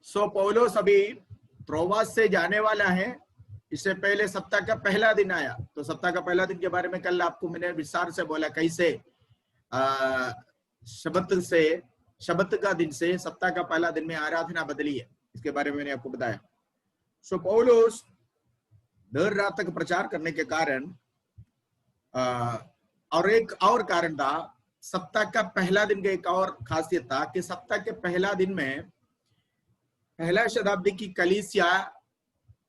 सो पौलुस अभी त्रोआस से जाने वाला है। इससे पहले सप्ताह का पहला दिन आया। तो सप्ताह का पहला दिन के बारे में कल आपको मैंने विस्तार से बोला, कैसे शबत का दिन से सप्ताह का पहला दिन में आराधना बदली है, इसके बारे में मैंने आपको बताया। सो पौलुस देर रात तक प्रचार करने के कारण और एक और कारण था, सप्ताह का पहला दिन का एक और खासियत था कि सप्ताह के पहला दिन में पहला शताब्दी की कलीसिया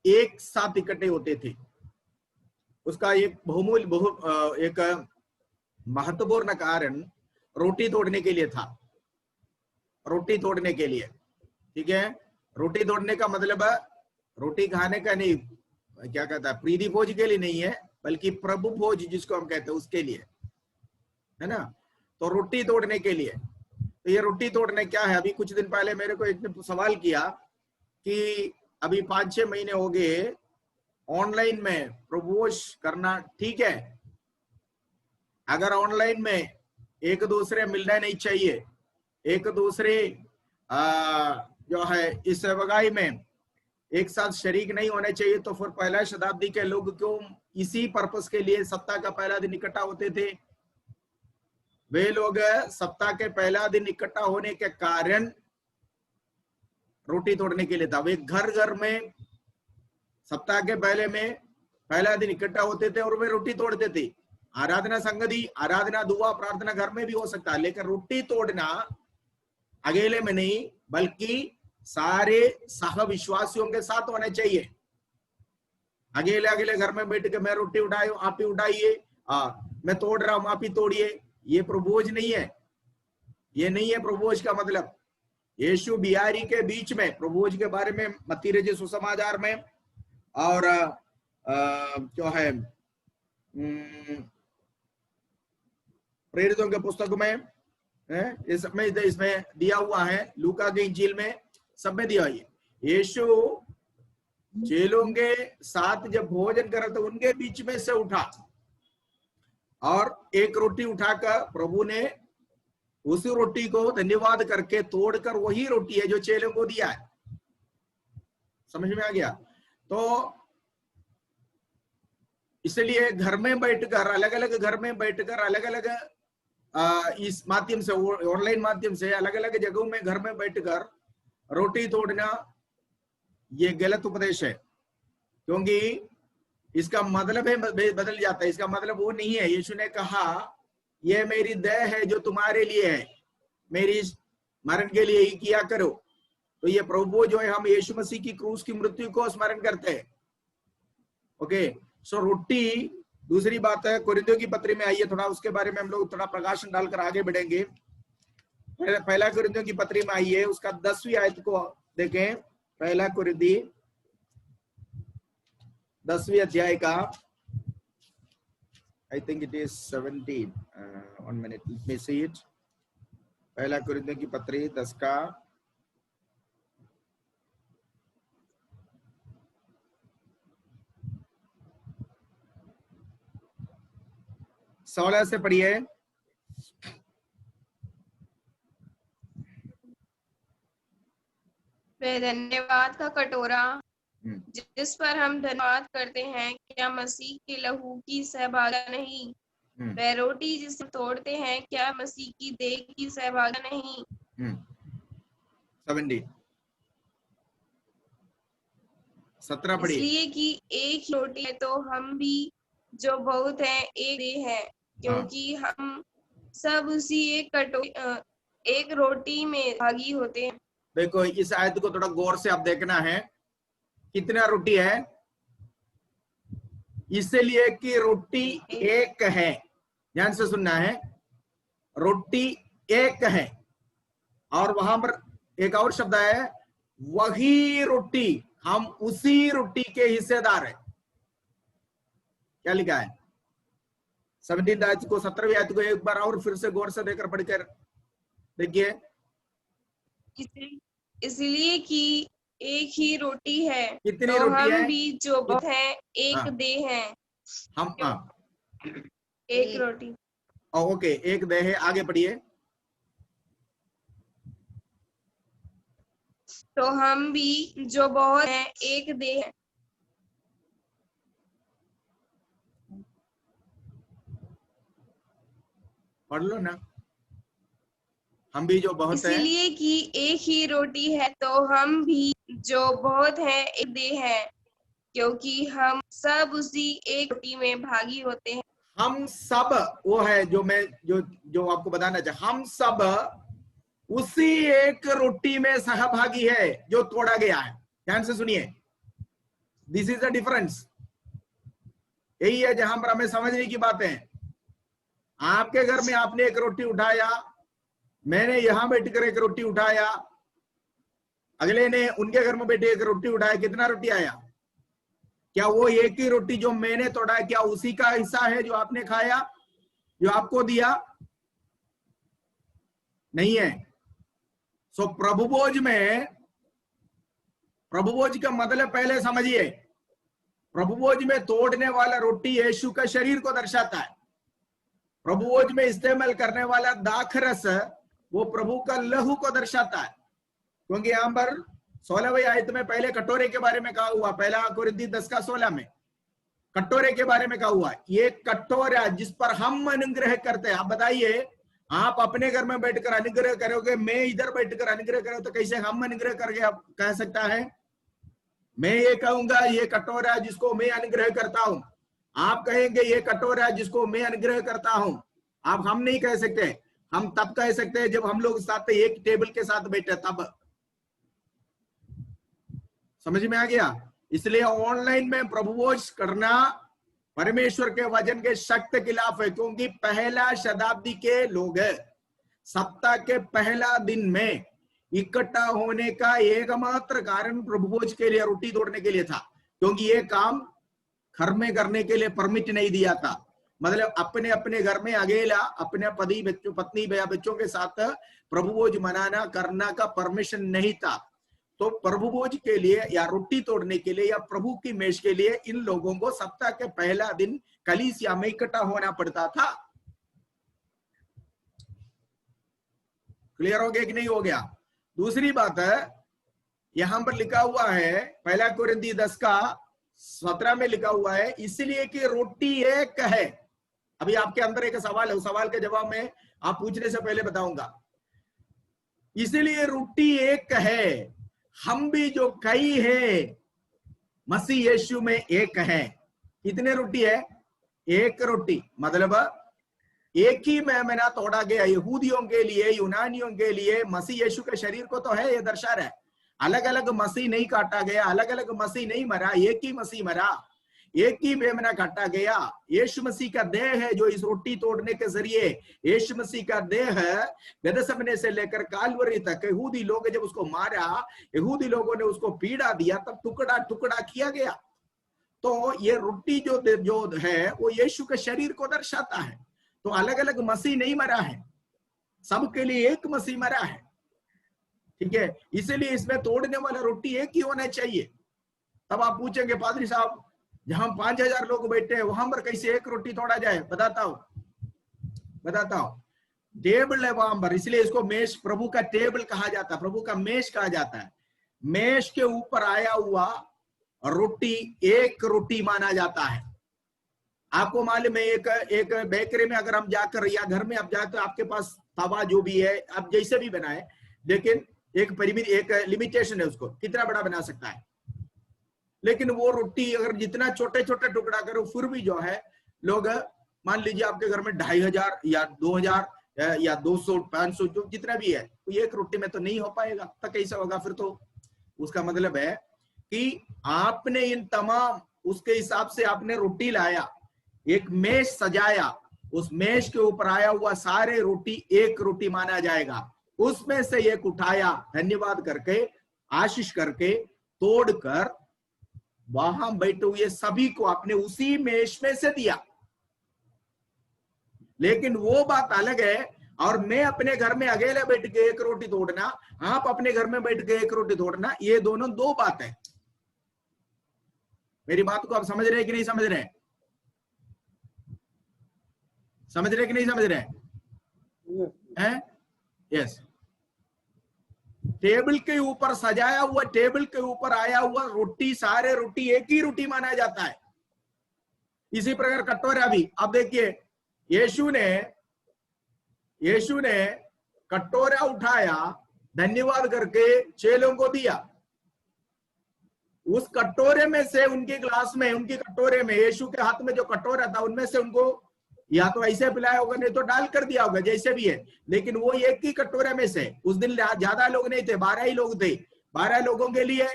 एक साथ इकट्ठे होते थे। उसका एक एक महत्वपूर्ण कारण रोटी तोड़ने के लिए था। रोटी तोड़ने के लिए, ठीक है। रोटी तोड़ने का मतलब रोटी खाने का नहीं, क्या कहता है, प्रीति भोज के लिए नहीं है, बल्कि प्रभु भोज जिसको हम कहते हैं उसके लिए, है ना। तो रोटी तोड़ने के लिए। तो ये रोटी तोड़ने क्या है? अभी कुछ दिन पहले मेरे को एक ने सवाल किया कि अभी 5-6 महीने हो गए ऑनलाइन में प्रभु भोज करना ठीक है? अगर ऑनलाइन में एक दूसरे मिलना नहीं चाहिए, एक दूसरे जो है इस सेवकाई में एक साथ शरीक नहीं होने चाहिए, तो फिर पहला शताब्दी के लोग क्यों इसी पर्पस के लिए सप्ताह का पहला दिन इकट्ठा होते थे? वे लोग सप्ताह के पहला दिन इकट्ठा होने के कारण रोटी तोड़ने के लिए था। वे घर घर में सप्ताह के पहला दिन इकट्ठा होते थे और वे रोटी तोड़ते थे। आराधना संगति, आराधना, दुआ, प्रार्थना घर में भी हो सकता है, लेकिन रोटी तोड़ना अकेले में नहीं, बल्कि सारे सह विश्वासियों के साथ होने चाहिए। अकेले अकेले घर में बैठ के मैं रोटी उठाई आप ही उठाइए, मैं तोड़ रहा हूं आप ही तोड़िए, ये प्रभुभोज नहीं है। ये नहीं है प्रभुभोज का मतलब। यीशु बिहारी के बीच में प्रभुभोज के बारे में मत्ती रचित सुसमाचार में और जो है प्रेरितों के पुस्तक में इसमें दिया हुआ है, लूका के इंजील में सब में दिया है। यीशु चेलों के साथ जब भोजन कर रहे थे उनके बीच में से उठा और एक रोटी उठाकर प्रभु ने उसी रोटी को धन्यवाद करके तोड़कर वही रोटी है जो चेलों को दिया है। समझ में आ गया? तो इसलिए घर में बैठकर, अलग अलग घर में बैठकर, अलग अलग इस माध्यम से, ऑनलाइन माध्यम से अलग अलग जगहों में घर में बैठकर रोटी तोड़ना ये गलत उपदेश है, क्योंकि इसका मतलब है बदल जाता है। इसका मतलब वो नहीं है। यीशु ने कहा ये मेरी देह है जो तुम्हारे लिए है, मेरी मरण के लिए ही किया करो। तो ये प्रभु जो है, हम यीशु मसीह की क्रूस की मृत्यु को स्मरण करते हैं। ओके, सो रोटी। दूसरी बात है, कुरिन्थियों की पत्री में आइए, थोड़ा उसके बारे में हम लोग थोड़ा प्रकाशन डालकर आगे बढ़ेंगे। पहला कुरिन्थियों की पत्री में आइए, उसका 10वीं आयत को देखें। पहला कुरिन्थी 10वीं अध्याय का, I think it is 17, 1 minute, let me see it. पहला कुरिन्थियों की पत्री 10 का 16 से पढ़िए। वे धन्यवाद का कटोरा जिस पर हम धन्यवाद करते हैं, क्या मसीह के लहू की सहभागिता नहीं? वह रोटी जिसे तोड़ते हैं, क्या मसीह की देह की सहभागिता नहीं? 17 पढ़िए। इसलिए कि एक ही रोटी है तो हम भी जो बहुत हैं एक देह है, क्योंकि हम सब उसी एक रोटी में भागी होते हैं। देखो, इस आयत को थोड़ा गौर से आप देखना है। कितना रोटी है? इसलिए कि रोटी एक है। ध्यान से सुनना है, रोटी एक है। और वहां पर एक और शब्द है, वही रोटी, हम उसी रोटी के हिस्सेदार हैं। क्या लिखा है? 17 आयत को, 17वीं आयत को एक बार और फिर से गौर से देकर पढ़कर देखिए। इसलिए कि एक ही रोटी है, कितनी तो रोटी हम है? भी जो बहुत हैं एक देह हैं। हम एक रोटी। ओके, एक देह है। आगे पढ़िए। तो हम भी जो बहुत हैं एक देह हैं। पढ़ लो ना, हम भी जो बहुत हैं। इसीलिए कि एक ही रोटी है तो हम भी जो बहुत हैं एक देह हैं, क्योंकि हम सब उसी एक रोटी में भागी होते हैं। हम सब, वो है जो मैं जो जो आपको बताना चाह, हम सब उसी एक रोटी में सहभागी है जो तोड़ा गया है। ध्यान से सुनिए, दिस इज द डिफरेंस। यही है जहां पर हमें समझने की बातें हैं। आपके घर में आपने एक रोटी उठाया, मैंने यहां बैठकर एक रोटी उठाया, अगले ने उनके घर में बैठे एक रोटी उठाया, कितना रोटी आया? क्या वो एक ही रोटी जो मैंने तोड़ा है, क्या उसी का हिस्सा है जो आपने खाया, जो आपको दिया? नहीं है। सो प्रभुभोज में, प्रभुभोज का मतलब पहले समझिए। प्रभुभोज में तोड़ने वाला रोटी यीशु का शरीर को दर्शाता है। प्रभुभोज में इस्तेमाल करने वाला दाखरस वो प्रभु का लहू को दर्शाता है। क्योंकि यहां पर 16वीं आयत में पहले कटोरे के बारे में कहा हुआ, पहला कुरिन्थी 10:16 में कटोरे के बारे में कहा हुआ। ये कटोरा जिस पर हम अनुग्रह करते हैं। आप बताइए, आप अपने घर में बैठकर अनुग्रह करोगे, मैं इधर बैठकर अनुग्रह करो, तो कैसे हम अनुग्रह करके आप कह सकता है? मैं ये कहूंगा ये कटोरा जिसको मैं अनुग्रह करता हूं, आप कहेंगे ये कटोरा जिसको मैं अनुग्रह करता हूं। आप हम नहीं कह सकते। हम तब कह सकते हैं जब हम लोग साथ एक टेबल के साथ बैठे, तब। समझ में आ गया? इसलिए ऑनलाइन में प्रभुभोज करना परमेश्वर के वचन के सख्त खिलाफ है। क्योंकि पहला शताब्दी के लोग सप्ताह के पहला दिन में इकट्ठा होने का एकमात्र कारण प्रभुभोज के लिए, रोटी तोड़ने के लिए था। क्योंकि ये काम घर में करने के लिए परमिट नहीं दिया था। मतलब अपने अपने घर में अकेला अपने पति बच्चों पत्नी या बच्चों के साथ प्रभुभोज मनाना करना का परमिशन नहीं था। तो प्रभुभोज के लिए या रोटी तोड़ने के लिए या प्रभु की मेज के लिए इन लोगों को सप्ताह के पहला दिन कलीसिया में इकट्ठा होना पड़ता था। क्लियर हो गया कि नहीं हो गया? दूसरी बात है, यहां पर लिखा हुआ है पहला कुरिन्थी 10:17 में लिखा हुआ है, इसलिए कि रोटी एक है। अभी आपके अंदर एक सवाल है, उस सवाल के जवाब में आप पूछने से पहले बताऊंगा। इसलिए रोटी एक है, हम भी जो कई है मसीह यीशु में एक है। कितने रोटी है? एक रोटी। मतलब एक ही मेमना तोड़ा गया, यहूदियों के लिए, यूनानियों के लिए, मसीह यीशु के शरीर को तो है, ये दर्शा रहा है। अलग अलग मसीह नहीं काटा गया, अलग अलग मसीह नहीं मरा, एक ही मसीह मरा, एक ही मेमना काटा गया। यीशु मसीह का देह है जो इस रोटी तोड़ने के जरिए, यीशु मसीह का देह गदसमने से लेकर कालवरी तक यहूदी लोग जब उसको मारा, यहूदी लोगों ने उसको पीड़ा दिया, तब टुकड़ा टुकड़ा किया गया। तो ये रोटी जो है वो यीशु के शरीर को दर्शाता है। तो अलग अलग मसीह नहीं मरा है, सबके लिए एक मसीह मरा है। ठीक है, इसीलिए इसमें तोड़ने वाला रोटी एक ही होना चाहिए। तब आप पूछेंगे पादरी साहब, जहां 5000 लोग बैठे हैं वहां पर कैसे एक रोटी तोड़ा जाए? बताता हूं। टेबल है वहां पर, इसलिए इसको मेज, प्रभु का टेबल कहा जाता है, प्रभु का मेज कहा जाता है। मेज के ऊपर आया हुआ रोटी एक रोटी माना जाता है। आपको मालूम है, एक बेकरी में अगर हम जाकर या घर में आप जाकर, आपके पास तवा जो भी है, आप जैसे भी बनाए, लेकिन एक परिमित, एक लिमिटेशन है उसको, कितना बड़ा बना सकता है। लेकिन वो रोटी अगर जितना छोटे छोटे टुकड़ा करो, फिर भी जो है लोग, मान लीजिए आपके घर में 2500 या 2000 या 200 500 जो जितना भी है, तो एक रोटी में तो नहीं हो पाएगा। तो कैसे होगा फिर? तो उसका मतलब है कि आपने इन तमाम, उसके हिसाब से आपने रोटी लाया, एक मेज सजाया, उस मेज के ऊपर आया हुआ सारे रोटी एक रोटी माना जाएगा। उसमें से एक उठाया, धन्यवाद करके, आशीष करके, तोड़कर वहां बैठे हुए सभी को आपने उसी मेज में से दिया। लेकिन वो बात अलग है, और मैं अपने घर में अकेले बैठ के एक रोटी तोड़ना, आप अपने घर में बैठ के एक रोटी तोड़ना, ये दोनों दो बात है। मेरी बात को आप समझ रहे हैं कि नहीं समझ रहे हैं? समझ रहे कि नहीं समझ रहे हैं? यस। टेबल के ऊपर सजाया हुआ, टेबल के ऊपर आया हुआ रोटी, सारे रोटी एक ही रोटी माना जाता है। इसी प्रकार कटोरा भी, अब देखिए यीशु ने कटोरा उठाया, धन्यवाद करके चेलों को दिया। उस कटोरे में से, उनके ग्लास में, उनके कटोरे में, यीशु के हाथ में जो कटोरा था उनमें से उनको या तो ऐसे पिलाया होगा, नहीं तो डाल कर दिया होगा, जैसे भी है। लेकिन वो एक ही कटोरे में से, उस दिन ज्यादा लोग नहीं थे, 12 ही लोग थे। 12 लोगों के लिए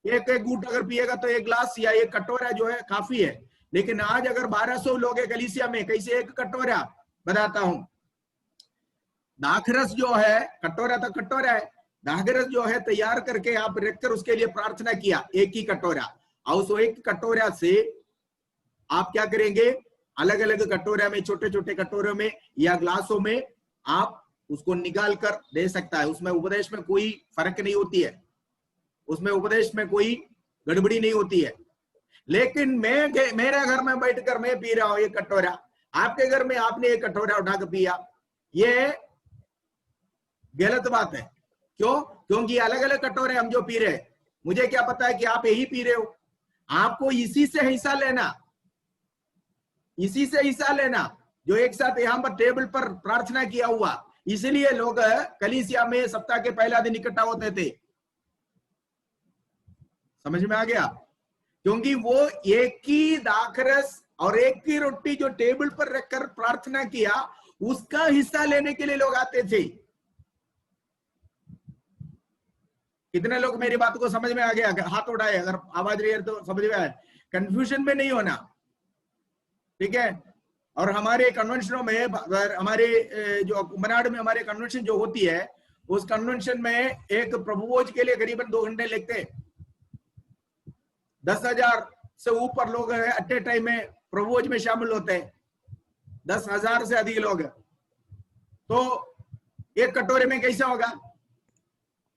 एक एक घूंट अगर पिएगा तो एक ग्लास या एक कटोरा जो है काफी है। लेकिन आज अगर 1200 लोग है कलीसिया में, कैसे एक कटोरा? बताता हूं। दाखरस जो है, कटोरा तो कटोरा है, दाखरस जो है तैयार करके आप रखकर उसके लिए प्रार्थना किया, एक ही कटोरा। और उस एक कटोरा से आप क्या करेंगे? अलग अलग कटोरा में, छोटे छोटे कटोरों में या ग्लासों में आप उसको निकाल कर दे सकता है। उसमें उपदेश में कोई फर्क नहीं होती है, उसमें उपदेश में कोई गड़बड़ी नहीं होती है। लेकिन मेरे घर में बैठकर मैं पी रहा हूं ये कटोरा, आपके घर में आपने एक कटोरा उठाकर पिया, ये गलत बात है। क्यों? क्योंकि अलग अलग कटोरे हम जो पी रहे हैं, मुझे क्या पता है कि आप यही पी रहे हो। आपको इसी से हिस्सा लेना, इसी से हिस्सा लेना जो एक साथ यहां पर टेबल पर प्रार्थना किया हुआ। इसलिए लोग कलीसिया में सप्ताह के पहला दिन इकट्ठा होते थे। समझ में आ गया? क्योंकि वो एक ही दाखरस और एक ही रोटी जो टेबल पर रखकर प्रार्थना किया, उसका हिस्सा लेने के लिए लोग आते थे। कितने लोग मेरी बात को समझ में आ गया? हाथ उठाए अगर आवाज रही है तो समझ में आया। कंफ्यूजन में नहीं होना, ठीक है? और हमारे कन्वेंशनों में, हमारे जो मनाड़ में हमारे कन्वेंशन जो होती है, उस कन्वेंशन में एक प्रभुभोज के लिए करीबन 2 घंटे लगते हैं। 10,000 से ऊपर लोग एट ए टाइम में प्रभुभोज में शामिल होते हैं, 10,000 से अधिक लोग। तो एक कटोरे में कैसा होगा?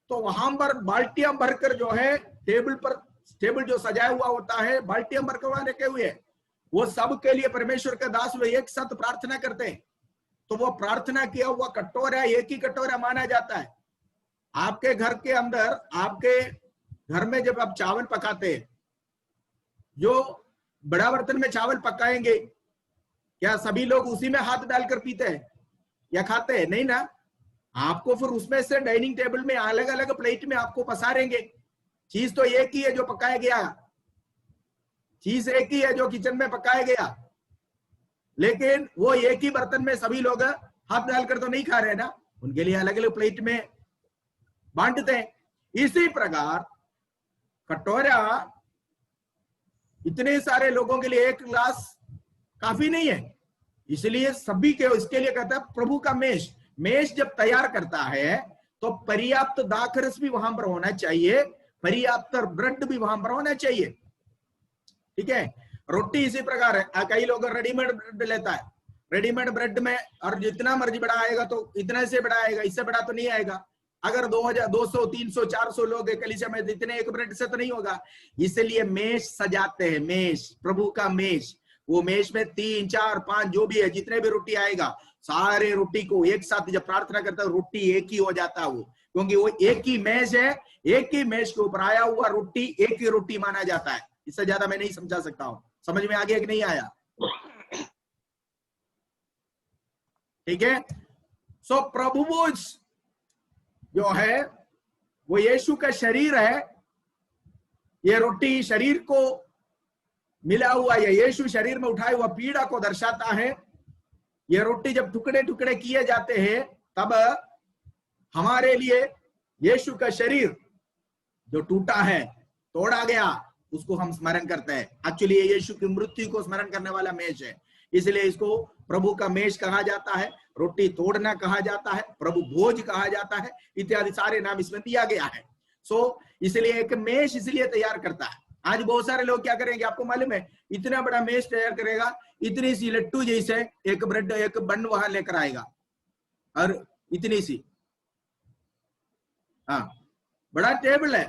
तो वहां पर बाल्टियां भरकर जो है टेबल पर, टेबल जो सजाया हुआ होता है, बाल्टियां भरकर वहां रखे हुए हैं। वो सब के लिए परमेश्वर का दास वे एक साथ प्रार्थना करते हैं। तो वो प्रार्थना किया हुआ कटोरा एक ही कटोरा माना जाता है। आपके घर के अंदर, आपके घर में जब आप चावल पकाते हैं, जो बड़ा बर्तन में चावल पकाएंगे, क्या सभी लोग उसी में हाथ डालकर पीते हैं या खाते हैं? नहीं ना। आपको फिर उसमें से डाइनिंग टेबल में अलग अलग प्लेट में आपको पसारेंगे। चीज तो एक ही है जो पकाया गया, चीज एक ही है जो किचन में पकाया गया, लेकिन वो एक ही बर्तन में सभी लोग हाथ डालकर तो नहीं खा रहे ना, उनके लिए अलग अलग प्लेट में बांटते हैं। इसी प्रकार कटोरा इतने सारे लोगों के लिए एक गिलास काफी नहीं है, इसलिए सभी के, इसके लिए कहता है प्रभु का मेज। मेज जब तैयार करता है तो पर्याप्त दाखरस भी वहां पर होना चाहिए, पर्याप्त ब्रेड भी वहां पर होना चाहिए, ठीक है? रोटी इसी प्रकार है। कई लोग रेडीमेड ब्रेड लेता है, रेडीमेड ब्रेड में और जितना मर्जी बड़ा आएगा तो इतना से बड़ा आएगा, इससे बड़ा तो नहीं आएगा। अगर 2000, 200, 300, 400 लोग कलीसिया में, इतने एक ब्रेड से तो नहीं होगा। इसलिए मेज सजाते हैं, मेज, प्रभु का मेज। वो मेज में 3, 4, 5 जो भी है, जितने भी रोटी आएगा, सारे रोटी को एक साथ जब प्रार्थना करता है, रोटी एक ही हो जाता है वो, क्योंकि वो एक ही मेज है। एक ही मेज के ऊपर आया हुआ रोटी एक ही रोटी माना जाता है। इससे ज्यादा मैं नहीं समझा सकता हूं। समझ में आ गया कि नहीं आया? ठीक है। सो प्रभुभोज जो है वो यीशु का शरीर है। ये रोटी शरीर को मिला हुआ, या यीशु शरीर में उठाए हुआ पीड़ा को दर्शाता है। ये रोटी जब टुकड़े टुकड़े किए जाते हैं, तब हमारे लिए यीशु का शरीर जो टूटा है, तोड़ा गया, उसको हम स्मरण करते हैं। एक्चुअली ये यीशु की मृत्यु को स्मरण करने वाला मेज है, इसलिए इसको प्रभु का मेज कहा जाता है, रोटी तोड़ना कहा जाता है, प्रभु भोज कहा जाता है, इत्यादि सारे नाम इसमें दिया गया है। सो इसलिए एक मेज इसलिए तैयार करता है। आज बहुत सारे लोग क्या करेंगे, आपको मालूम है? इतना बड़ा मेज तैयार करेगा, इतनी सी लट्टू जैसे एक ब्रेड, एक बन वहां लेकर आएगा, और इतनी सी, हाँ, बड़ा टेबल है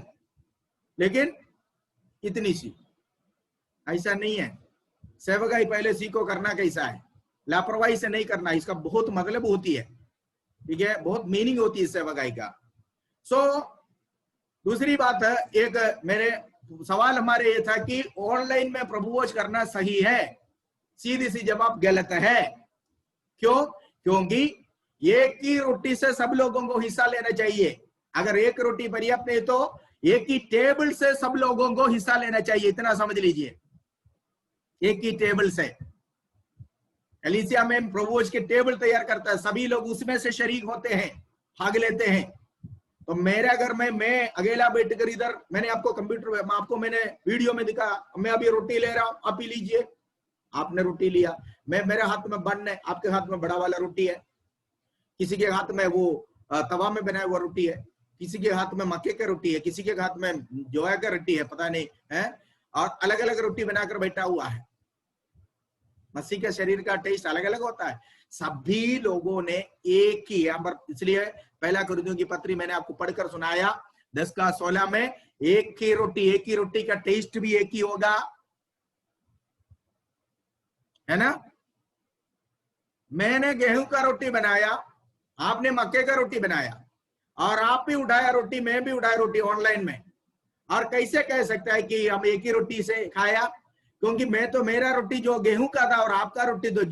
लेकिन इतनी सी। ऐसा नहीं है। सेवकाई पहले सीखो करना कैसा है, लापरवाही से नहीं करना, इसका बहुत मतलब होती है, ठीक है? बहुत मीनिंग होती है सेवकाई का। सो दूसरी बात है, एक मेरे सवाल हमारे ये था कि ऑनलाइन में प्रभु भोज करना सही है? सीधी सी जवाब गलत है। क्यों? क्योंकि एक ही रोटी से सब लोगों को हिस्सा लेना चाहिए। अगर एक रोटी पर्याप्त नहीं तो एक ही टेबल से सब लोगों को हिस्सा लेना चाहिए, इतना समझ लीजिए। एक ही टेबल से कलीसिया में प्रभु भोज के टेबल तैयार करता है, सभी लोग उसमें से शरीक होते हैं, भाग लेते हैं। तो मेरे घर में मैं अकेला बैठकर इधर, मैंने आपको कंप्यूटर में आपको मैंने वीडियो में दिखा, मैं अभी रोटी ले रहा हूं, आप ही लीजिए। आपने रोटी लिया, मैं मेरे हाथ में बन है, आपके हाथ में बड़ा वाला रोटी है, किसी के हाथ में वो तवा में बनाया हुआ रोटी है, किसी के हाथ में मक्के की रोटी है, किसी के हाथ में जोया का रोटी है, पता नहीं है, और अलग अलग रोटी बनाकर बैठा हुआ है। मसीह के शरीर का टेस्ट अलग अलग होता है। सभी लोगों ने एक ही, इसलिए पहला कुरिन्थियों की पत्री मैंने आपको पढ़कर सुनाया 10:16 में, एक ही रोटी का टेस्ट भी एक ही होगा, है ना। मैंने गेहूं का रोटी बनाया, आपने मक्के का रोटी बनाया, और आप भी उठाया रोटी, मैं भी उठाया रोटी ऑनलाइन में, और कैसे कह सकता है कि हम एक ही रोटी से खाया? क्योंकि मैं तो, मेरा रोटी जो गेहूं का था और आपका रोटी तो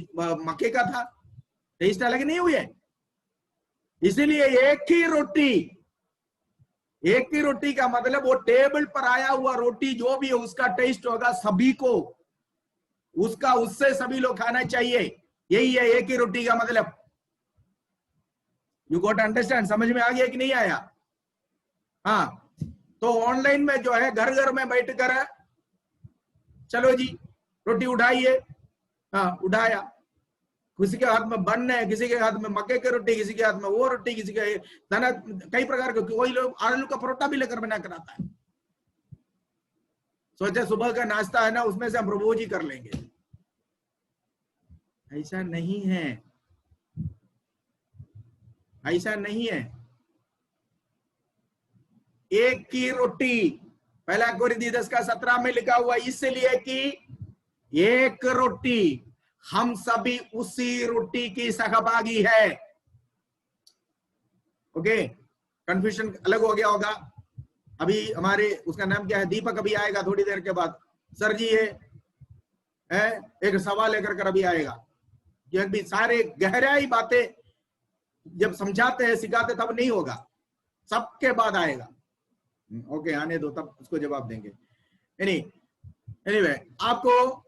मक्के का था, टेस्ट अलग नहीं हुए। इसीलिए एक ही रोटी का मतलब वो टेबल पर आया हुआ रोटी जो भी है उसका टेस्ट होगा सभी को, उसका, उससे सभी लोग खाना चाहिए। यही है एक ही रोटी का मतलब। You got understand? समझ में आ गया कि नहीं आया? हाँ, तो ऑनलाइन में जो है घर घर में बैठकर चलो जी रोटी उठाइए, हाँ उठाया, किसी के हाथ में बन है, किसी के हाथ में मक्के की रोटी, किसी के हाथ में वो रोटी, किसी के दाना, कई प्रकार के, कोई लोग आलू का परोठा भी लेकर बना कर आता है। सोचे सुबह का नाश्ता है ना, उसमें से हम प्रभु भोज कर लेंगे। ऐसा नहीं है, ऐसा नहीं है। एक ही रोटी, पहला कोरिन्थियों 10:17 में लिखा हुआ, इसलिए कि एक रोटी, हम सभी उसी रोटी की सहभागी है। ओके, कंफ्यूजन अलग हो गया होगा। अभी हमारे, उसका नाम क्या है, दीपक अभी आएगा थोड़ी देर के बाद। सर जी ये है एक सवाल लेकर कर अभी आएगा। ये भी सारे गहराई बातें जब समझाते हैं, सिखाते, तब नहीं होगा, सबके बाद आएगा। ओके, आने दो, तब उसको जवाब देंगे। एनीवे, आपको,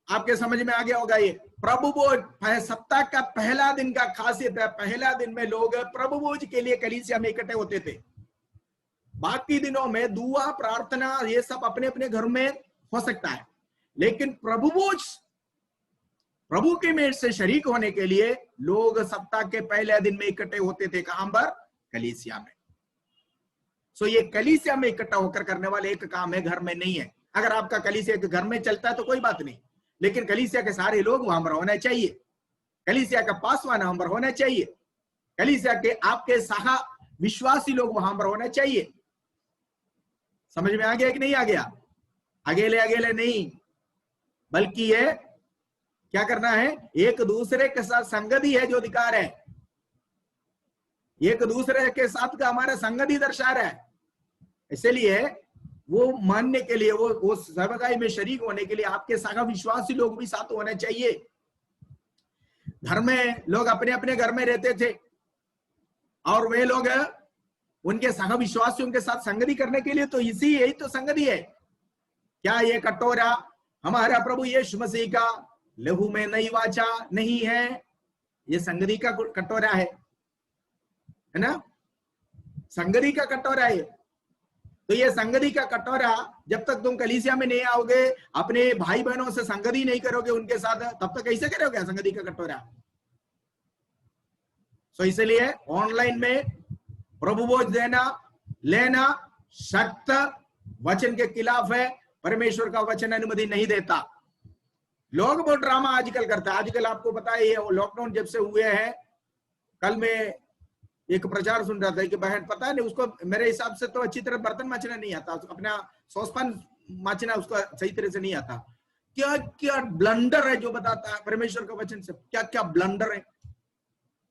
आपके समझ में आ गया होगा। ये प्रभु भोज सप्ताह का पहला दिन का खासियत है। पहला दिन में लोग प्रभु भोज के लिए कलीसिया में इकट्ठे होते थे। बाकी दिनों में दुआ, प्रार्थना, ये सब अपने अपने घर में हो सकता है, लेकिन प्रभु भोज, प्रभु के मेज से शरीक होने के लिए लोग सप्ताह के पहले दिन में इकट्ठे होते थे। कहां पर? कलीसिया में। सो ये कलीसिया में इकट्ठा होकर करने वाले एक काम है, घर में नहीं है। अगर आपका कलीसिया के घर में चलता है तो कोई बात नहीं, लेकिन कलीसिया के सारे लोग वहां पर होना चाहिए, कलीसिया का पासवान वहां पर होना चाहिए, कलीसिया के आपके सहा विश्वासी लोग वहां पर होना चाहिए। समझ में आ गया कि नहीं आ गया? अकेले अकेले नहीं, बल्कि ये क्या करना है, एक दूसरे के साथ संगति है जो अधिकार है, एक दूसरे के साथ का हमारा संगति दर्शा रहा है। इसलिए वो मानने के लिए, वो सेवकाई में शरीक होने के लिए आपके सगा विश्वासी लोग भी साथ होने चाहिए। घर में लोग अपने अपने घर में रहते थे, और वे लोग उनके सगा विश्वासियों के साथ संगति करने के लिए, तो यही तो संगति है। क्या ये कटोरा हमारा प्रभु यीशु मसीह का लहू में नई वाचा नहीं है? ये संगति का कटोरा है ना, संगति का कटोरा है। तो ये संगति का कटोरा, जब तक तुम कलीसिया में नहीं आओगे, अपने भाई बहनों से संगति नहीं करोगे उनके साथ, तब तक कैसे करोगे संगति का कटोरा? सो इसलिए ऑनलाइन में प्रभु भोज देना, लेना सख्त वचन के खिलाफ है। परमेश्वर का वचन अनुमति नहीं देता। लोग बहुत ड्रामा आजकल करता है। आजकल आपको पता है, ये लॉकडाउन जब से हुए हैं, कल मैं एक प्रचार सुन रहा था कि बहन, पता नहीं उसको, मेरे हिसाब से तो अच्छी तरह बर्तन मांजना नहीं आता, अपना सॉसपैन मांजना उसका सही तरह से नहीं आता। क्या क्या ब्लंडर है जो बताता है परमेश्वर का वचन से, क्या क्या ब्लंडर है,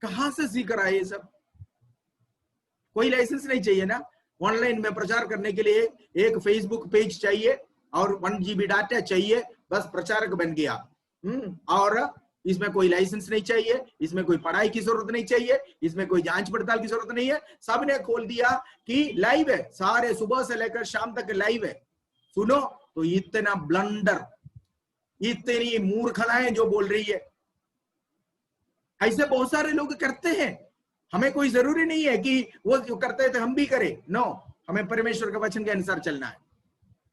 कहां से सीख रहा है ये सब? कोई लाइसेंस नहीं चाहिए ना। ऑनलाइन में प्रचार करने के लिए एक फेसबुक पेज चाहिए और 1 GB डाटा चाहिए, बस प्रचारक बन गया। और इसमें कोई लाइसेंस नहीं चाहिए, इसमें कोई पढ़ाई की जरूरत नहीं चाहिए, इसमें कोई जांच पड़ताल की जरूरत नहीं है। सबने खोल दिया कि लाइव है, सारे सुबह से लेकर शाम तक लाइव है। सुनो तो इतना ब्लंडर, इतनी मूर्खताएं जो बोल रही है, ऐसे बहुत सारे लोग करते हैं। हमें कोई जरूरी नहीं है कि वो जो करते थे हम भी करें। नो, हमें परमेश्वर के वचन के अनुसार चलना है।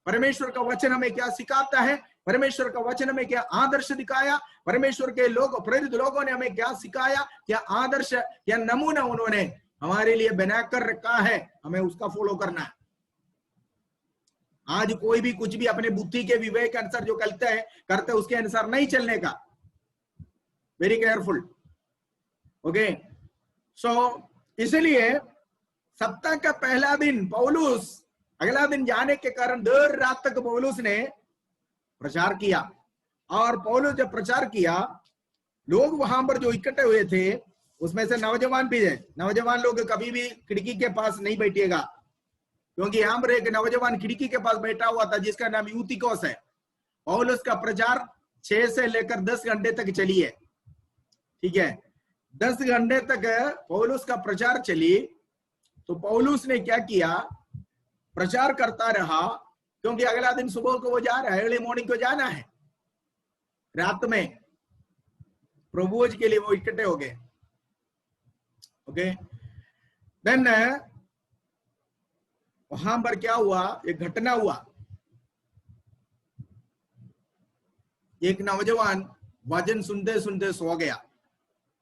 परमेश्वर का वचन हमें क्या सिखाता है, परमेश्वर का वचन हमें क्या आदर्श दिखाया, परमेश्वर के लोग, प्रेरित लोगों ने हमें क्या सिखाया, क्या आदर्श, क्या नमूना उन्होंने हमारे लिए बनाकर रखा है, हमें उसका फॉलो करना है। आज कोई भी कुछ भी अपने बुद्धि के विवेक के अनुसार जो करते उसके अनुसार नहीं चलने का। Very careful. ओके, सो इसलिए सप्ताह का पहला दिन पौलुस अगला दिन जाने के कारण देर रात तक पौलुस ने प्रचार किया। और पौलुस जब प्रचार किया, लोग वहां पर जो इकट्ठे हुए थे उसमें से नौजवान भी है। नौजवान लोग कभी भी खिड़की के पास नहीं बैठिएगा, क्योंकि यहाँ पर एक नौजवान खिड़की के पास बैठा हुआ था जिसका नाम यूतिकोस है। पौलुस का प्रचार 6 से लेकर 10 घंटे तक चली है। ठीक है, 10 घंटे तक पौलुस का प्रचार चली। तो पौलुस ने क्या किया, प्रचार करता रहा, क्योंकि अगला दिन सुबह को वो जा रहा है, अर्ली मॉर्निंग को जाना है। रात में प्रभुज के लिए वो इकट्ठे हो गए। ओके, देन वहां पर क्या हुआ, एक घटना हुआ। एक नौजवान वचन सुनते सुनते सो गया।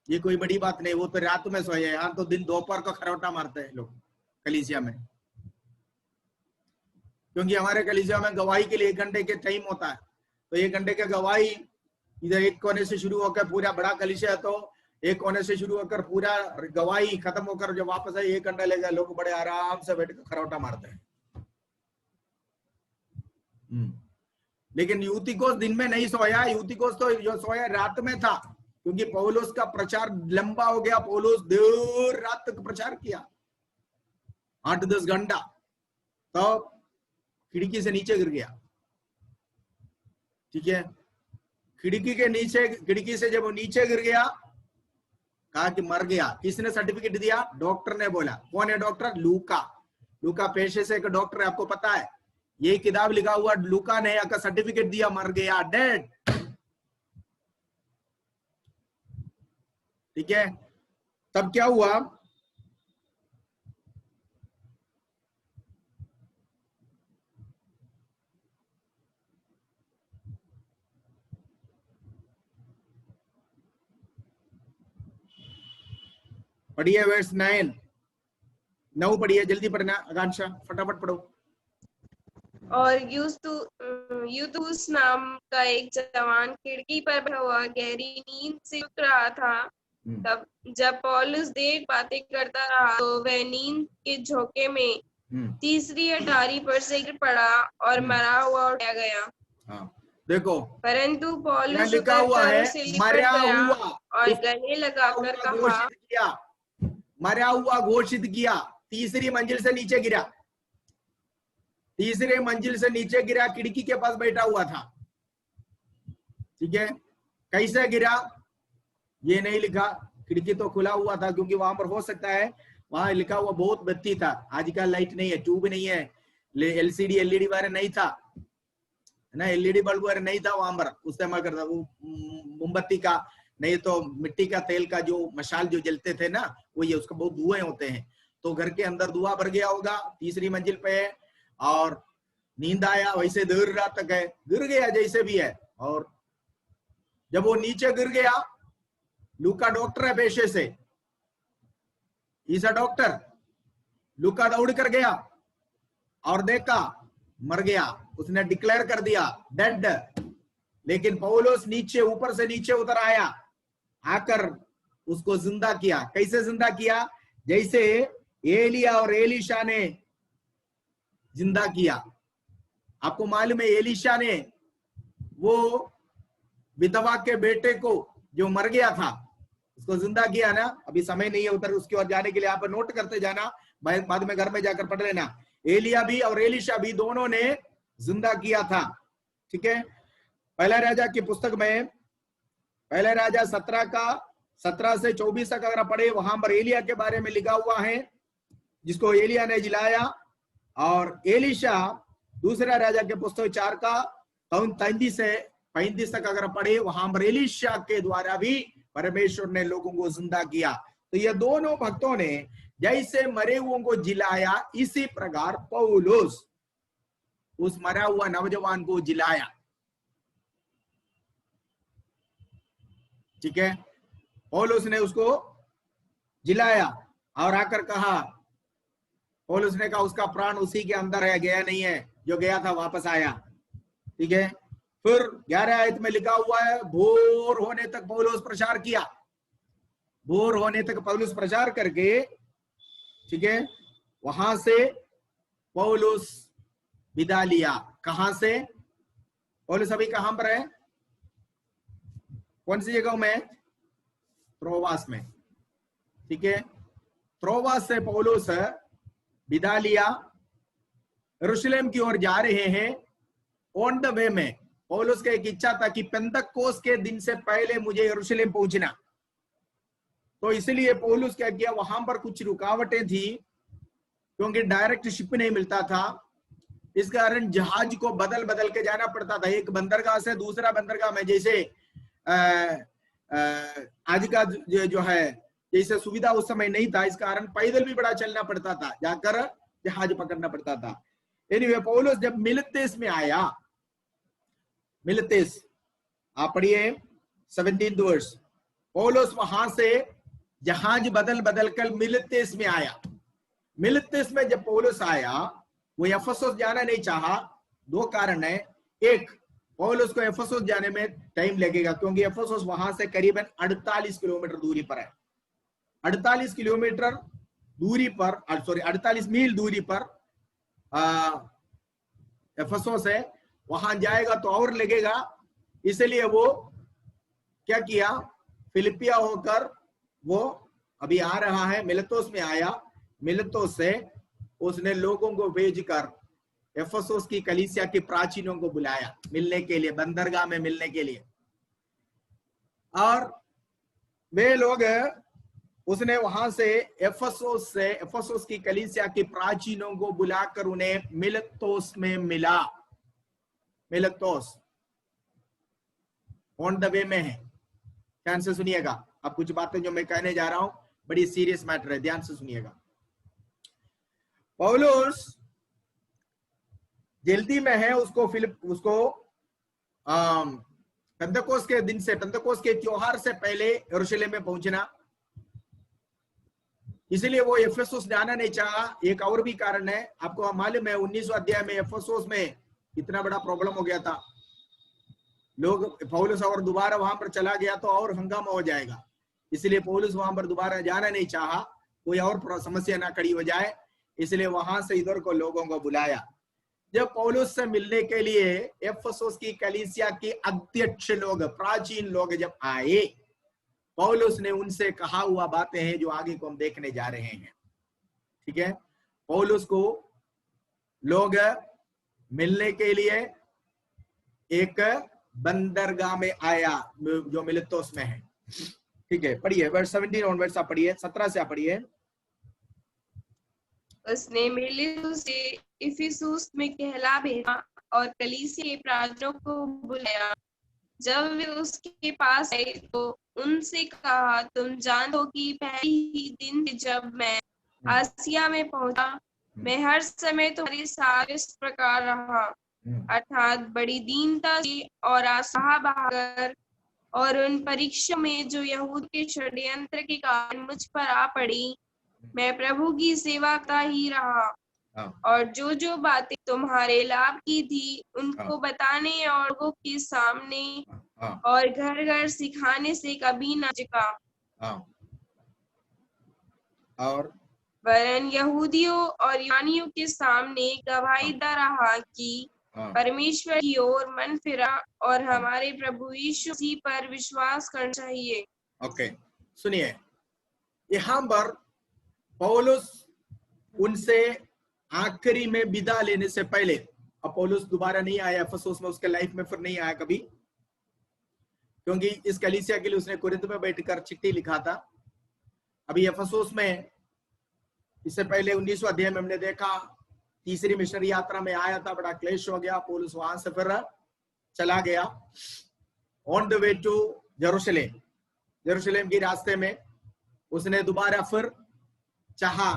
ये कोई बड़ी बात नहीं, वो तो रात में सोया। यहाँ तो दिन दोपहर को खरोटा मारते हैं लोग कलीसिया में, क्योंकि हमारे कलीसिया में गवाही के लिए 1 घंटे के टाइम होता है। तो 1 घंटे का गवाही इधर एक कोने से शुरू होकर, पूरा बड़ा कलीसिया है तो एक कोने से शुरू होकर पूरा गवाही खत्म होकर जब वापस आए 1 घंटा लेगा। लोग बड़े आराम से बैठ कर खरोटा मारते हैं। लेकिन यूतिकोस दिन में नहीं सोया। यूतिकोस तो जो सोया रात में था, क्योंकि पौलुस का प्रचार लंबा हो गया। पौलुस देर रात तक प्रचार किया, 8-10 घंटा। तो खिड़की से नीचे गिर गया। ठीक है, खिड़की से जब वो नीचे गिर गया, कहा कि मर गया। किसने सर्टिफिकेट दिया? डॉक्टर ने बोला। कौन है डॉक्टर? लूका। लूका पेशे से एक डॉक्टर है, आपको पता है। ये किताब लिखा हुआ लूका ने आकर सर्टिफिकेट दिया, मर गया, डेड। ठीक है, तब क्या हुआ, पढ़िए वर्स 9 पढ़िए, जल्दी पढ़ना आकांक्षा, फटाफट पढ़ो। और यूतुस नाम का एक जवान खिड़की पर बैठा हुआ गहरी नींद से उठ रहा था। तब जब पौलुस देर बातें करता रहा तो वह नींद के झोंके में तीसरी अटारी पर से गिर पड़ा और मरा हुआ उठाया गया। हाँ, देखो, परंतु पौलुस लिखा हुआ है मरा हुआ, और गले लगाकर कहा, मरा हुआ घोषित किया। तीसरी मंजिल से नीचे गिरा, तीसरे मंजिल से नीचे गिरा, खिड़की के पास बैठा हुआ था। ठीक है, कैसे गिरा ये नहीं लिखा, खिड़की तो खुला हुआ था, क्योंकि वहां पर हो सकता है वहां लिखा हुआ बहुत बत्ती था। आजकल लाइट नहीं है, ट्यूब नहीं है, LCD LED वाले नहीं था ना, LED बल्ब वाले नहीं था वहां पर उस समय करता। वो मोमबत्ती का नहीं तो मिट्टी का तेल का जो मशाल जो जलते थे ना, वो ये उसका बहुत धुएं होते हैं। तो घर के अंदर धुआं भर गया होगा, तीसरी मंजिल पे है और नींद आया, वैसे देर रात तक है, गिर गया जैसे भी है। और जब वो नीचे गिर गया, लूका डॉक्टर है पेशे से, ईसा डॉक्टर, लूका दौड़ कर गया और देखा मर गया। उसने डिक्लेयर कर दिया डेड। लेकिन पौलुस नीचे, ऊपर से नीचे उतर आया, आकर उसको जिंदा किया। कैसे जिंदा किया? जैसे एलिया और एलीशा ने जिंदा किया। आपको मालूम है एलीशा ने वो विधवा के बेटे को जो मर गया था, उसको जिंदा किया ना। अभी समय नहीं है उधर उसकी ओर जाने के लिए, आप नोट करते जाना, बाद में घर में जाकर पढ़ लेना। एलिया भी और एलीशा भी दोनों ने जिंदा किया था। ठीक है, पहला राजा की पुस्तक में पहला राजा 17 से 24 तक अगर पढ़े, वहां पर एलिया के बारे में लिखा हुआ है, जिसको एलिया ने जिलाया। और एलीशा दूसरा राजा के पुस्तक 4 का 33 से 35 तक अगर पढ़े, वहां पर एलीशा के द्वारा भी परमेश्वर ने लोगों को जिंदा किया। तो ये दोनों भक्तों ने जैसे मरे हुओं को जिलाया, इसी प्रकार पौलुस उस मरा हुआ नौजवान को जिलाया। ठीक है, पौलुस ने उसको जिलाया और आकर कहा, पौलुस ने कहा उसका प्राण उसी के अंदर है, गया नहीं है, जो गया था वापस आया। ठीक है, फिर 11 आयत में लिखा हुआ है, भोर होने तक पौलुस प्रचार किया। भोर होने तक पौलुस प्रचार करके, ठीक है, वहां से पौलुस विदा लिया। कहां से? पौलुस अभी कहां पर है? कौन सी जगह में? त्रोवास में। ठीक है, त्रोवास से पौलुस विदा लिया, यरूशलेम की ओर जा रहे हैं। ऑन द वे में पौलुस का एक इच्छा था कि पेंतकोस के दिन से पहले मुझे यरूशलेम पहुंचना। तो इसलिए पौलुस क्या किया, वहां पर कुछ रुकावटें थी, क्योंकि डायरेक्ट शिप नहीं मिलता था। इस कारण जहाज को बदल बदल के जाना पड़ता था, एक बंदरगाह से दूसरा बंदरगाह में। जैसे आज का जो है, जैसे सुविधा उस समय नहीं था, इस कारण पैदल भी बड़ा चलना पड़ता था, जाकर जहाज पकड़ना पड़ता था। एनीवे, पौलुस जब मिलतेस में आया, मिलतेस आप पढ़िए 17 वर्ष, पौलुस वहां से जहाज बदल बदल कर मिलतेस में आया। मिलतेस में जब पौलुस आया, वो एफेसुस जाना नहीं चाहा। 2 कारण है। एक, पौलुस को एफेसुस जाने में टाइम लगेगा, क्योंकि एफेसुस वहां से करीबन 48 किलोमीटर दूरी पर है। 48 किलोमीटर दूरी पर, सॉरी 48 मील दूरी पर एफेसुस है। वहां जाएगा तो और लगेगा, इसलिए वो क्या किया, फिलिपिया होकर वो अभी आ रहा है, मिलेतुस में आया। मिलेतुस से उसने लोगों को भेजकर एफेसुस की कलीसिया के प्राचीनों को बुलाया मिलने के लिए, बंदरगाह में मिलने के लिए। और वे लोग, उसने वहां से एफेसुस की कलीसिया के प्राचीनों को बुलाकर उन्हें मिलेतुस में मिला। मिलेतुस ऑन द वे में है। ध्यान से सुनिएगा, अब कुछ बातें जो मैं कहने जा रहा हूं बड़ी सीरियस मैटर है, ध्यान से सुनिएगा। पौलुस जल्दी में है, उसको पेंतकोस के दिन से, पेंतकोस के त्योहार से पहले यरूशलेम में पहुंचना, इसलिए वो एफेसुस जाना नहीं चाहा। एक और भी कारण है, आपको मालूम है 19वां अध्याय में एफेसुस में इतना बड़ा प्रॉब्लम हो गया था। लोग, पौलुस और दोबारा वहां पर चला गया तो और हंगामा हो जाएगा, इसलिए पौलुस वहां पर दोबारा जाना नहीं चाहा, कोई और समस्या ना खड़ी हो जाए, इसलिए वहां से इधर को लोगों को बुलाया। जब पौलुस से मिलने के लिए एफेसुस की कलीसिया के अध्यक्ष लोग, प्राचीन लोग जब आए, पौलुस ने उनसे कहा हुआ बातें हैं जो आगे को हम देखने जा रहे हैं। ठीक है, पौलुस को लोग मिलने के लिए एक बंदरगाह में आया जो मिलेतुस में है। ठीक है, पढ़िए वर्स 17 ऑनवर्ड्स आप पढ़िए, 17 से आप पढ़िए। उसने मिलेतुस से इफिसुस में कहला भेजा और कलीसिया के प्राचीनों को बुलाया। जब वे उसके पास आए तो उनसे कहा, तुम जानते हो कि पहले ही दिन जब मैं आसिया में पहुंचा, मैं हर समय तुम्हारे साथ इस प्रकार रहा, अर्थात बड़ी दीनता से और आशा बहाकर, और उन परीक्षा में जो यहूद के षड्यंत्र के कारण मुझ पर आ पड़ी, मैं प्रभु की सेवा करता ही रहा। और जो जो बातें तुम्हारे लाभ की थी उनको बताने और लोगों के सामने और घर घर सिखाने से कभी न झिका, और वरन यहूदियों और यूनानियों के सामने गवाही देता रहा कि परमेश्वर की ओर मन फिरा और हमारे प्रभु यीशु मसीह पर विश्वास करना चाहिए। ओके, सुनिए, यहां पर पौलुस उनसे आखिरी में विदा लेने से पहले, अब पौलुस दोबारा नहीं आया अफसोस में, उसके लाइफ में फिर नहीं आया कभी, क्योंकि इस कलीसिया के लिए उसने कुरिन्थ में बैठकर चिट्ठी लिखा था। अभी अफसोस में इससे पहले 19वां अध्याय में हमने देखा, तीसरी मिशनरी यात्रा में आया था, बड़ा क्लेश हो गया, पौलुस वहां से फिर चला गया on the way to Jerusalem. Jerusalem के रास्ते में उसने दोबारा फिर चाहा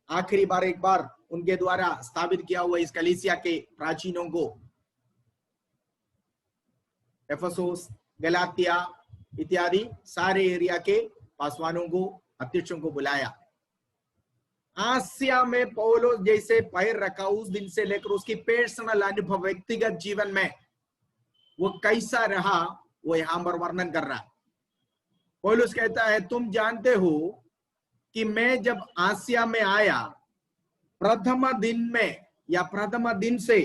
आखिरी बार एक बार उनके द्वारा स्थापित किया हुआ इस कलीसिया के प्राचीनों को, एफेसोस, गलातिया इत्यादि सारे एरिया के पासवानों को, अध्यक्षों को बुलाया। आसिया में पौलुस जैसे पैर रखा उस दिन से लेकर उसकी पर्सनल अनुभव, व्यक्तिगत जीवन में वो कैसा रहा, वो यहां पर वर्णन कर रहा है। पौलुस कहता है, तुम जानते हो कि मैं जब आसिया में आया प्रथम दिन में या प्रथम दिन से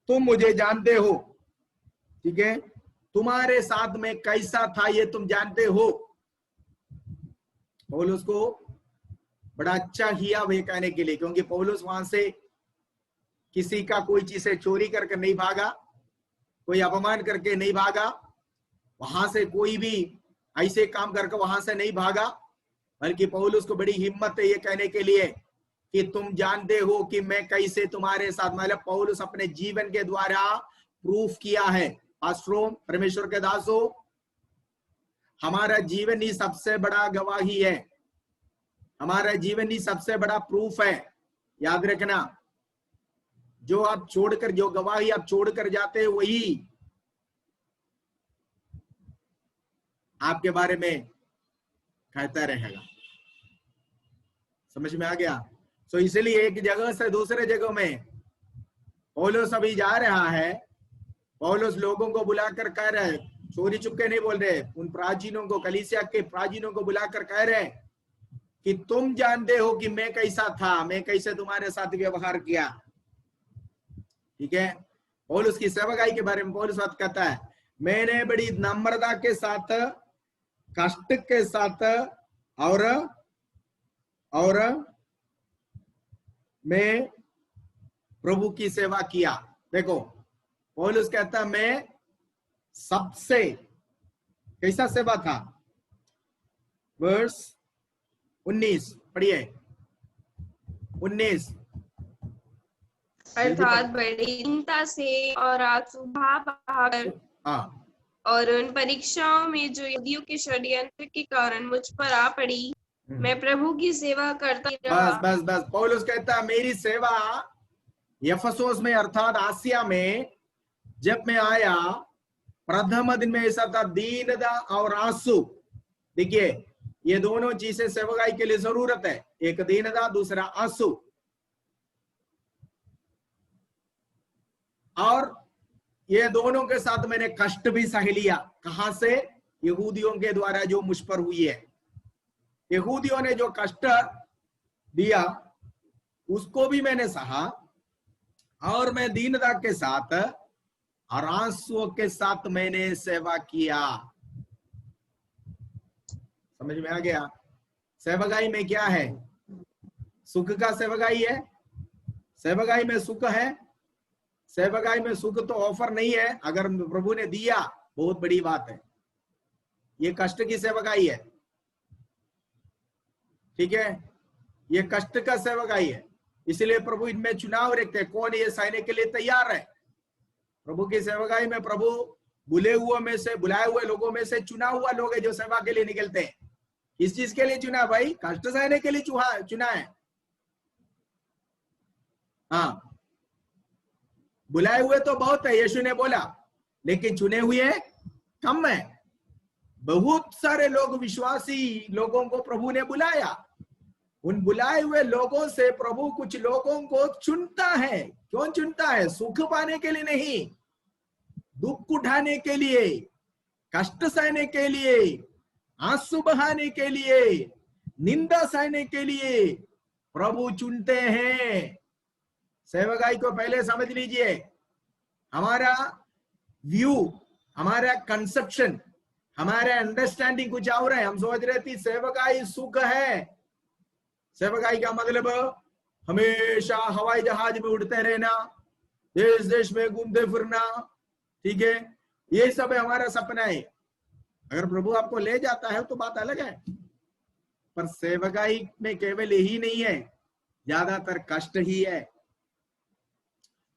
तुम मुझे जानते हो, ठीक है, तुम्हारे साथ में कैसा था ये तुम जानते हो। पौलुस को बड़ा अच्छा किया वे कहने के लिए, क्योंकि पौलुस वहां से किसी का कोई चीज से चोरी करके नहीं भागा, कोई अपमान करके नहीं भागा, वहां से कोई भी ऐसे काम करके वहां से नहीं भागा, बल्कि पौलुस को बड़ी हिम्मत है ये कहने के लिए कि तुम जानते हो कि मैं कैसे तुम्हारे साथ, मतलब पौलुस अपने जीवन के द्वारा प्रूफ किया है। पास्टरों, परमेश्वर के दासों, हमारा जीवन ही सबसे बड़ा गवाही है, हमारा जीवन ही सबसे बड़ा प्रूफ है। याद रखना, जो आप छोड़कर, जो गवाही आप छोड़कर जाते हैं वही आपके बारे में कहता रहेगा। समझ में आ गया? सो इसलिए एक जगह से दूसरे जगह में पौलुस अभी जा रहा है, पौलुस लोगों को बुलाकर कह रहे, चोरी चुपके नहीं बोल रहे, उन प्राचीनों को, कलीसिया के प्राचीनों को बुलाकर कह रहे कि तुम जानते हो कि मैं कैसा था, मैं कैसे तुम्हारे साथ व्यवहार किया। ठीक है, पौलुस की सेवकाई के बारे में पौलुस बात कहता है, मैंने बड़ी नम्रता के साथ, कष्ट के साथ और मैं प्रभु की सेवा किया। देखो, पौलुस कहता मैं सबसे कैसा सेवा था, वर्स 19 पढ़िए, 19, अर्थात बड़ी चिंता से और आंसू बहाकर और उन परीक्षाओं में जो यहूदियों के षड्यंत्र के कारण मुझ पर आ पड़ी, मैं प्रभु की सेवा करता रहा। बस बस बस, पौलुस कहता मेरी सेवा एफेसोस में अर्थात आसिया में जब मैं आया, प्रथम दिन में ऐसा था, दीनता और आंसू। देखिए, ये दोनों चीजें सेवकाई के लिए जरूरत है, एक दीनता, दूसरा आंसू। और ये दोनों के साथ मैंने कष्ट भी सह लिया। कहां से? यहूदियों के द्वारा जो मुझ पर हुई है, यहूदियों ने जो कष्ट दिया उसको भी मैंने सहा, और मैं दीनता के साथ और आंसुओं के साथ मैंने सेवा किया। समझ में आ गया? सेवकाई में क्या है? सुख का सेवकाई है, सेवकाई में सुख है। सेवकाई में सुख तो ऑफर नहीं है, अगर प्रभु ने दिया बहुत बड़ी बात है। ये कष्ट की सेवकाई है, ठीक है, ये कष्ट का सेवकाई है। इसलिए प्रभु इनमें चुनाव रखते हैं, कौन ये सहने के लिए तैयार है। प्रभु की सेवकाई में प्रभु बुलाए हुए लोगों में से चुना हुआ लोग है जो सेवा के लिए निकलते हैं। किस चीज के लिए चुना भाई? कष्ट सहने के लिए चुना है। हाँ, बुलाए हुए तो बहुत है, यीशु ने बोला, लेकिन चुने हुए कम है। बहुत सारे लोग, विश्वासी लोगों को प्रभु ने बुलाया। उन बुलाए हुए लोगों से प्रभु कुछ लोगों को चुनता है। क्यों चुनता है? सुख पाने के लिए नहीं, दुख उठाने के लिए, कष्ट सहने के लिए, आंसू बहाने के लिए, निंदा सहने के लिए प्रभु चुनते हैं। सेवकाई को पहले समझ लीजिए। हमारा व्यू, हमारा कंसेप्शन, हमारे अंडरस्टैंडिंग कुछ और है। हम सोच रहे थे सेवकाई सुख है। सेवकाई का मतलब हमेशा हवाई जहाज में उड़ते रहना, देश देश में घूमते फिरना, ठीक है, ये सब हमारा सपना है। अगर प्रभु आपको ले जाता है तो बात अलग है, पर सेवकाई में केवल यही नहीं है, ज्यादातर कष्ट ही है।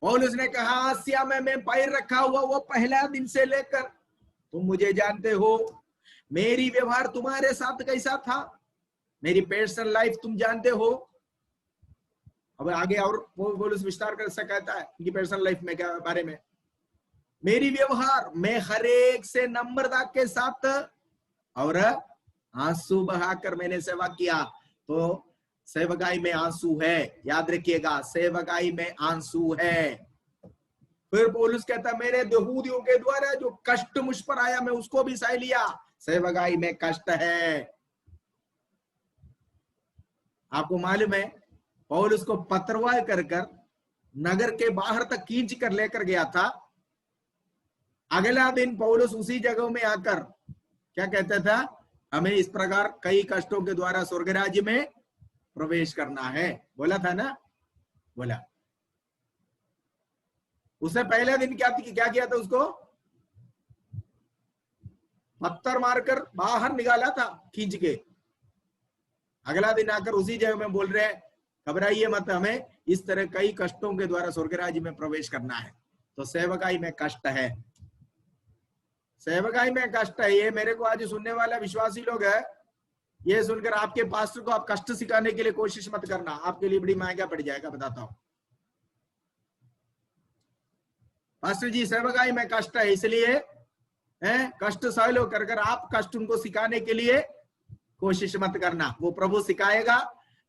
और उसने कहा आसिया में मैं पैर रखा हुआ वो पहला दिन से लेकर तुम मुझे जानते हो, मेरी व्यवहार तुम्हारे साथ कैसा था, मेरी पर्सनल लाइफ तुम जानते हो। अब आगे और पौलुस विस्तार कर से कहता है कि पर्सनल लाइफ में क्या बारे में, मेरी व्यवहार मैं हर एक से नम्रता के साथ और आंसू बहाकर मैंने सेवा किया। तो सेवकाई में आंसू है, याद रखिएगा, सेवकाई में आंसू है। फिर पौलुस कहता है मेरे यहूदियों के द्वारा जो कष्ट मुझ पर आया मैं उसको भी सह लिया। सेवकाई में कष्ट है। आपको मालूम है पौलुस को पत्रवाह कर नगर के बाहर तक खींच कर लेकर गया था। अगला दिन पौलुस उसी जगह में आकर क्या कहता था, हमें इस प्रकार कई कष्टों के द्वारा स्वर्ग राज्य में प्रवेश करना है, बोला था ना, बोला। उसने पहले दिन क्या किया था, उसको पत्थर मारकर बाहर निकाला था खींच के। अगला दिन आकर उसी जगह में बोल रहे हैं घबराइए मत, हमें इस तरह कई कष्टों के द्वारा स्वर्ग राज्य में प्रवेश करना है। तो सेवकाई में कष्ट है, सेवकाई में कष्ट है। ये मेरे को आज सुनने वाला विश्वासी लोग है, ये सुनकर आपके पास्टर को आप कष्ट सिखाने के लिए कोशिश मत करना, आपके लिए बड़ी महंगा पड़ जाएगा, बताता हूं। पास्टर जी सेवकाई में कष्ट है, इसलिए कष्ट सह लो कर आप कष्ट उनको सिखाने के लिए कोशिश मत करना। वो प्रभु सिखाएगा,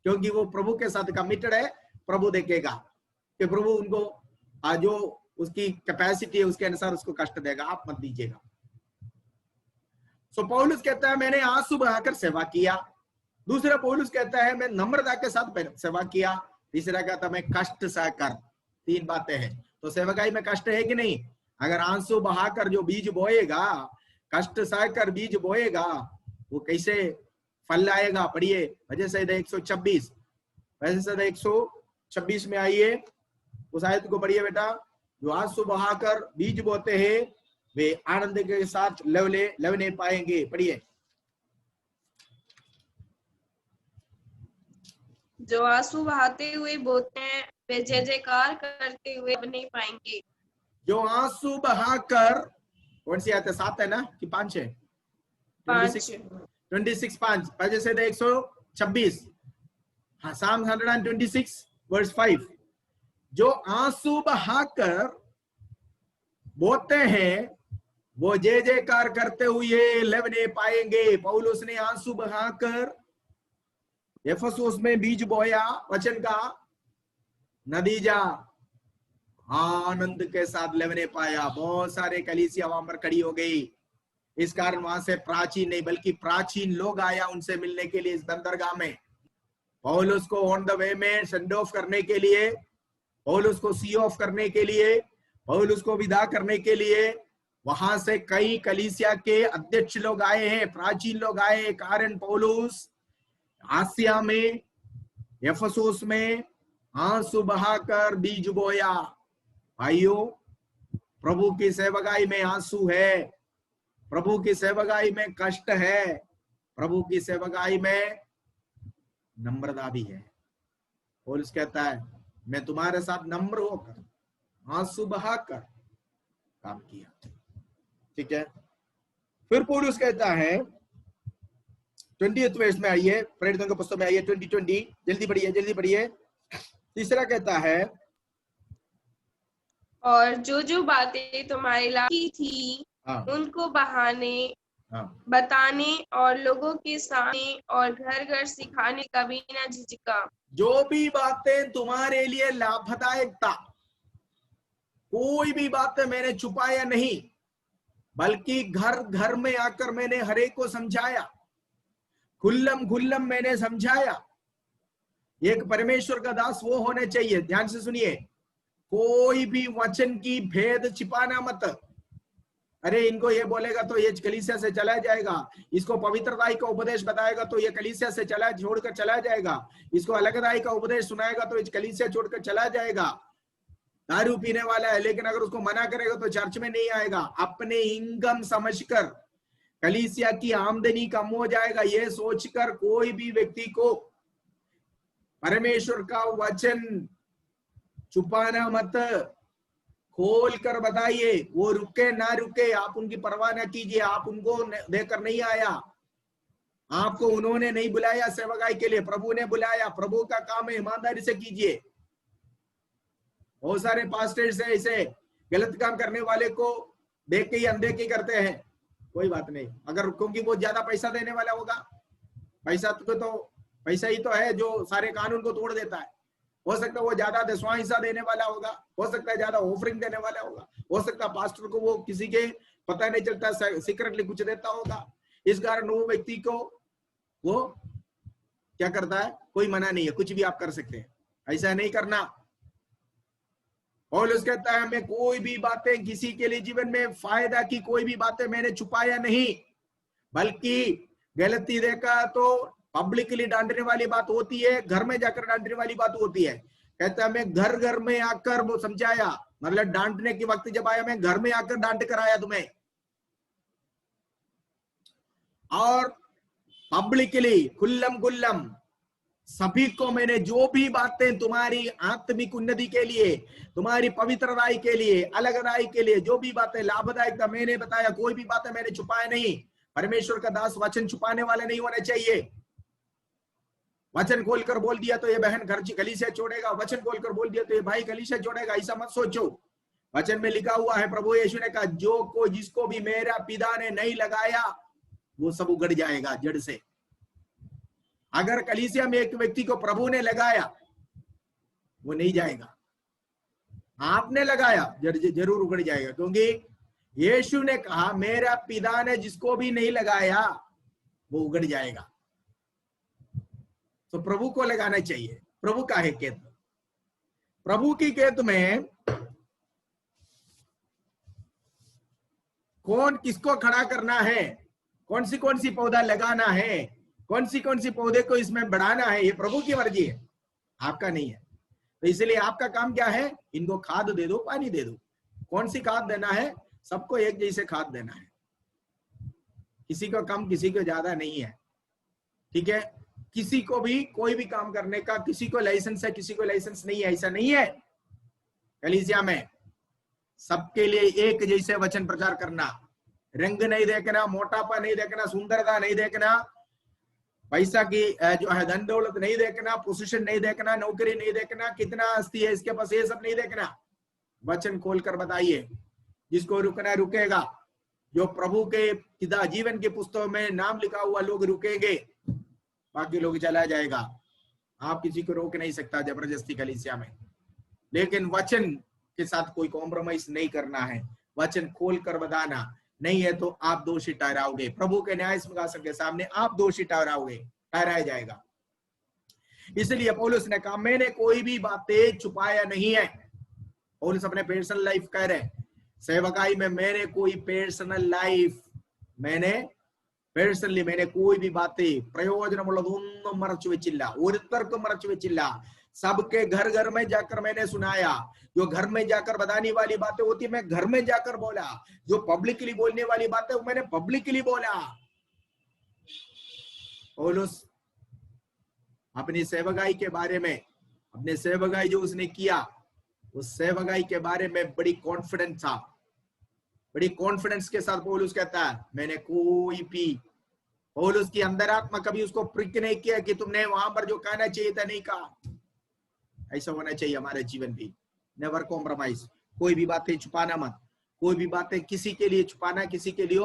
क्योंकि वो प्रभु के साथ कमिटेड है। प्रभु देखेगा कि प्रभु उनको जो उसकी कैपेसिटी है उसके अनुसार उसको कष्ट देगा, आप मत दीजिएगा। सो पौलुस कहता है मैंने आंसू बहाकर सेवा किया। दूसरा पौलुस कहता है मैं नम्रता के साथ सेवा किया। तीसरा कहता मैं कष्ट सहकर। तीन बातें हैं। तो सेवकाई में कष्ट है कि नहीं? अगर आंसू बहाकर जो बीज बोएगा, कष्ट सहकर बीज बोएगा, वो कैसे फल लाएगा? पढ़िए वजह से 126, वजह से 126 में आइए, उस आयत को पढ़िए बेटा। जो आंसू बहाकर बीज बोते हैं वे आनंद के साथ लवने पाएंगे। पढ़िए। जो आंसू बहाते हुए बोते हैं वे जय जयकार करते हुए नहीं पाएंगे। जो आंसू बहाकर, कौन सी आयत है? 7 है ना कि 5 है? 26 5, वजह से 126, हाँ, Psalm 126 वर्स 5। जो आंसू बहाकर बोते हैं वो जय जयकार करते हुए लेवने पाएंगे। पौलुस ने आंसू बहाकर एफेसुस में बीज बोया वचन का, नतीजा आनंद के साथ लेवने पाया। बहुत सारे कलीसिया वहां पर खड़ी हो गई। इस कारण वहां से प्राचीन नहीं बल्कि प्राचीन लोग आया उनसे मिलने के लिए इस बंदरगाह में। पौलुस को ऑन द वे में सेंड ऑफ करने के लिए, पौलुस को सी ऑफ करने के लिए, पौलुस को विदा करने के लिए वहां से कई कलीसिया के अध्यक्ष लोग आए हैं, प्राचीन लोग आए हैं। कारण पौलुस आसिया में, एफेसुस में आंसू बहाकर बीज बोया। भाइयों, प्रभु की सेवकाई में आंसू है, प्रभु की सेवकाई में कष्ट है, प्रभु की सेवकाई में नम्रता भी है। पौलुस कहता है मैं तुम्हारे साथ नम्र होकर आंसू बहाकर काम किया। ठीक है। फिर पौलुस कहता है 20th वर्ष में आइए, प्रेरितों के पुस्तक में आइए 20, जल्दी पढ़िए। तीसरा कहता है और जो बातें तुम्हारी लायक थी उनको बहाने बताने और लोगों के सामने और घर घर सिखाने का भी न झिझका। जो भी बातें तुम्हारे लिए लाभदायक था, कोई भी बातें मैंने छुपाया नहीं, बल्कि घर घर में आकर मैंने हरेक को समझाया, खुल्लम मैंने समझाया। एक परमेश्वर का दास वो होने चाहिए, ध्यान से सुनिए, कोई भी वचन की भेद छिपाना मत। अरे इनको ये बोलेगा तो ये कलीसिया से चला जाएगा, इसको पवित्रताई का उपदेश बताएगा तो ये कलीसिया से छोड़कर चला जाएगा, इसको अलगदाई का उपदेश सुनाएगा तो ये कलीसिया छोड़कर चला जाएगा। दारू पीने वाला है लेकिन अगर उसको मना करेगा तो चर्च में नहीं आएगा। अपने इनकम समझकर कलीसिया की आमदनी कम हो जाएगा, ये सोचकर कोई भी व्यक्ति को परमेश्वर का वचन छुपाना मत, खोल कर बताइए। वो रुके ना रुके आप उनकी परवाह ना कीजिए, आप उनको देकर नहीं आया, आपको उन्होंने नहीं बुलाया सेवकाई के लिए, प्रभु ने बुलाया। प्रभु का काम है, ईमानदारी से कीजिए। बहुत सारे पास्टर्स है ऐसे गलत काम करने वाले को देख के ही अनदेखी करते हैं, कोई बात नहीं, अगर क्योंकि वो ज्यादा पैसा देने वाला होगा, पैसा ही तो है जो सारे कानून को तोड़ देता है। हो सकता है वो ज्यादा 10वां हिस्सा देने वाला होगा, हो सकता है ज्यादा ऑफरिंग देने वाला होगा, हो सकता है पास्टर को वो किसी के पता नहीं चलता सीक्रेटली कुछ देता होगा। इस कारण वो व्यक्ति को वो क्या करता है, कोई मना नहीं है, कुछ भी आप कर सकते हैं, ऐसा नहीं करना। पौलुस कहता है मैं कोई भी बातें किसी के लिए जीवन में फायदा की कोई भी बातें मैंने छुपाया नहीं, बल्कि गलती देखा तो पब्लिकली डांटने वाली बात होती है, घर में जाकर डांटने वाली बात होती है। कहता है मैं घर घर में आकर वो समझाया, मतलब डांटने के वक्त जब आया मैं घर में आकर डांट कर आया तुम्हें, और पब्लिकली खुल्लम गुल्लम सभी को मैंने जो भी बातें तुम्हारी आत्मिक उन्नति के लिए, तुम्हारी पवित्रताई के लिए, अलगदाई के लिए जो भी बातें लाभदायक था मैंने बताया, कोई भी बातें मैंने छुपाया नहीं। परमेश्वर का दास वचन छुपाने वाले नहीं होने चाहिए। वचन खोलकर बोल दिया तो ये बहन घर कलीसिया छोड़ेगा, वचन खोलकर बोल दिया तो ये भाई कलीसिया छोड़ेगा, ऐसा मत सोचो। वचन में लिखा हुआ है, प्रभु यीशु ने कहा जो को जिसको भी मेरा पिता ने नहीं लगाया वो सब उगड़ जाएगा जड़ से। अगर कलीसिया में एक व्यक्ति को प्रभु ने लगाया वो नहीं जाएगा, आपने लगाया जरूर उगड़ जाएगा, क्योंकि यीशु ने कहा मेरा पिता ने जिसको भी नहीं लगाया वो उगड़ जाएगा। तो प्रभु को लगाना चाहिए। प्रभु का है खेत, प्रभु की खेत में कौन किसको खड़ा करना है, कौन सी पौधा लगाना है, कौन सी पौधे को इसमें बढ़ाना है, ये प्रभु की मर्जी है, आपका नहीं है। तो इसलिए आपका काम क्या है, इनको खाद दे दो, पानी दे दो। कौन सी खाद देना है, सबको एक जैसे खाद देना है, किसी को कम किसी को ज्यादा नहीं है, ठीक है। किसी को भी कोई भी काम करने का, किसी को लाइसेंस है किसी को लाइसेंस नहीं है, ऐसा नहीं है। कलीसिया में सबके लिए एक जैसे वचन प्रचार करना, रंग नहीं देखना, मोटापा नहीं देखना, सुंदरता नहीं देखना, पैसा की जो है धन दौलत नहीं देखना, पोजीशन नहीं देखना, नौकरी नहीं देखना, कितना आस्ती है इसके पास, ये सब नहीं देखना। वचन खोलकर बताइए, जिसको रुकना रुकेगा। जो प्रभु के पिता जीवन के पुस्तक में नाम लिखा हुआ लोग रुकेंगे, बाकी लोग चला जाएगा। आप किसी को रोक नहीं सकता जबरदस्ती कलीसिया में, लेकिन वचन के साथ कोई कॉम्प्रोमाइज नहीं करना है। वचन खोल कर बताना, नहीं है तो आप दोषी ठहराओगे, प्रभु के न्याय सिंहासन के सामने आप दोषी ठहराया जाएगा। इसलिए पौलुस ने कहा मैंने कोई भी बातें छुपाया नहीं है। पौलुस अपने पर्सनल लाइफ कह रहे, सेवकाई में मैंने कोई पर्सनल लाइफ, मैंने कोई भी बातें प्रयोजनमुള്ളതൊന്നും മറച്ചു വെച്ചില്ല, ഒരുത്തർക്കും മറച്ചു വെച്ചില്ല। सबके घर घर में जाकर मैंने सुनाया। जो घर में जाकर बताने वाली बातें होती मैं घर में जाकर बोला, जो पब्लिकली बोलने वाली बातें मैंने पब्लिकली बोला। पौलुस अपनी सेवकाई के बारे में, अपने सेवकाई जो उसने किया, उस सेवकाई के बारे में बड़ी कॉन्फिडेंस था, बड़ी कॉन्फिडेंस के साथ पौलुस कहता है मैंने कोई भी, पौलुस की अंतरात्मा कभी उसको प्रिक नहीं किया कि तुमने वहां पर जो कहना चाहिए था नहीं कहा। ऐसा होना चाहिए हमारे जीवन भी, नेवर कॉम्प्रोमाइज। कोई भी बातें छुपाना मत, कोई भी बातें किसी के लिए छुपाना, किसी के लिए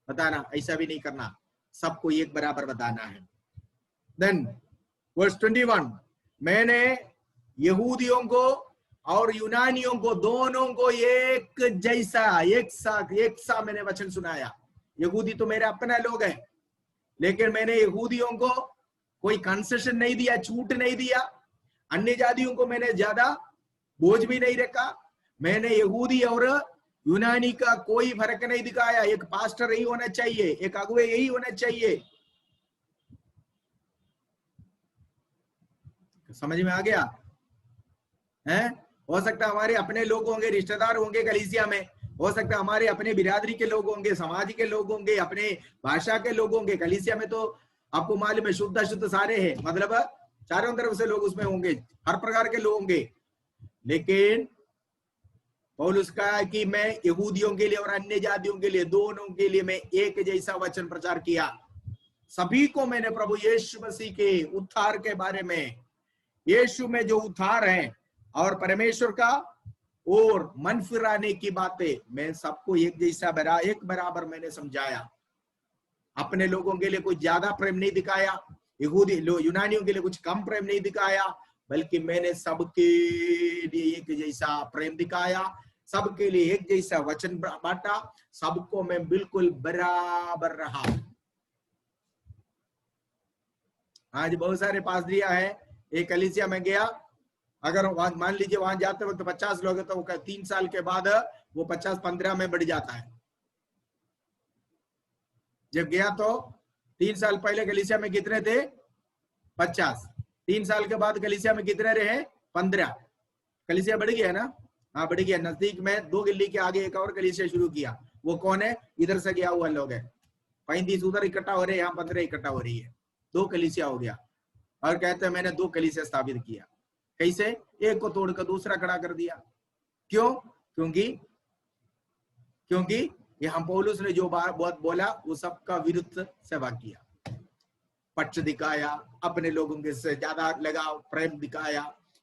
बताना, ऐसा भी नहीं करना, सबको एक बराबर बताना है। देन वर्स 21, मैंने यहूदियों को और यूनानियों को दोनों को एक जैसा एक सा मैंने वचन सुनाया। यहूदी तो मेरे अपना लोग हैं, लेकिन मैंने यहूदियों को कोई कंसेशन नहीं दिया, छूट नहीं दिया। अन्य जातियों को मैंने ज्यादा बोझ भी नहीं रखा। मैंने यहूदी और यूनानी का कोई फर्क नहीं दिखाया। एक पास्टर यही होना चाहिए, एक अगुवे यही होना चाहिए। समझ में आ गया है? हो सकता है हमारे अपने लोग होंगे, रिश्तेदार होंगे कलीसिया में, हो सकता है हमारे अपने बिरादरी के लोग होंगे, समाज के लोग होंगे, अपने भाषा के लोग होंगे। कलीसिया में तो आपको मालूम है शुद्ध अशुद्ध सारे हैं, मतलब चारों तरफ से लोग उसमें होंगे, हर प्रकार के लोग होंगे। लेकिन पौलुस कहा कि मैं यहूदियों के लिए और अन्य जातियों के लिए, दोनों के लिए मैं एक जैसा वचन प्रचार किया। सभी को मैंने प्रभु यीशु मसीह के उद्धार के बारे में, यीशु में जो उद्धार है और परमेश्वर का और मन फिराने की बातें, मैं सबको एक जैसा एक बराबर मैंने समझाया। अपने लोगों के लिए कुछ ज्यादा प्रेम नहीं दिखाया, यूनानियों के लिए कुछ कम प्रेम नहीं दिखाया, बल्कि मैंने सबके लिए एक जैसा प्रेम दिखाया, सबके लिए एक जैसा वचन बांटा, सबको मैं बिल्कुल बराबर रहा। आज बहुत सारे पादरिया है, एक कलीसिया में गया, अगर मान लीजिए वहां जाते वक्त 50 लोग हैं तो 3 साल के बाद वो 50-15 में बढ़ जाता है। जब गया तो 3 साल पहले कलीसिया में कितने थे? 50। 3 साल के बाद कलीसिया में कितने रहे? 15। कलीसिया बढ़ गया ना? हाँ बढ़ गया। नजदीक में 2 गली के आगे एक और कलीसिया शुरू किया। वो कौन है? इधर से गया हुआ लोग है। 35 उधर इकट्ठा हो रहे हैं, यहाँ 15 इकट्ठा हो रही है। 2 कलीसिया हो गया। और कहते हैं मैंने 2 कलीसिया स्थापित किया। कैसे? एक को तोड़कर दूसरा खड़ा कर दिया। क्यों? क्योंकि यहाँ पौलुस ने जो बहुत बोला वो सबका विरुद्ध सेवा किया, पक्ष दिखाया, अपने लोगों के से ज्यादा लगाव प्रेम दिखाया,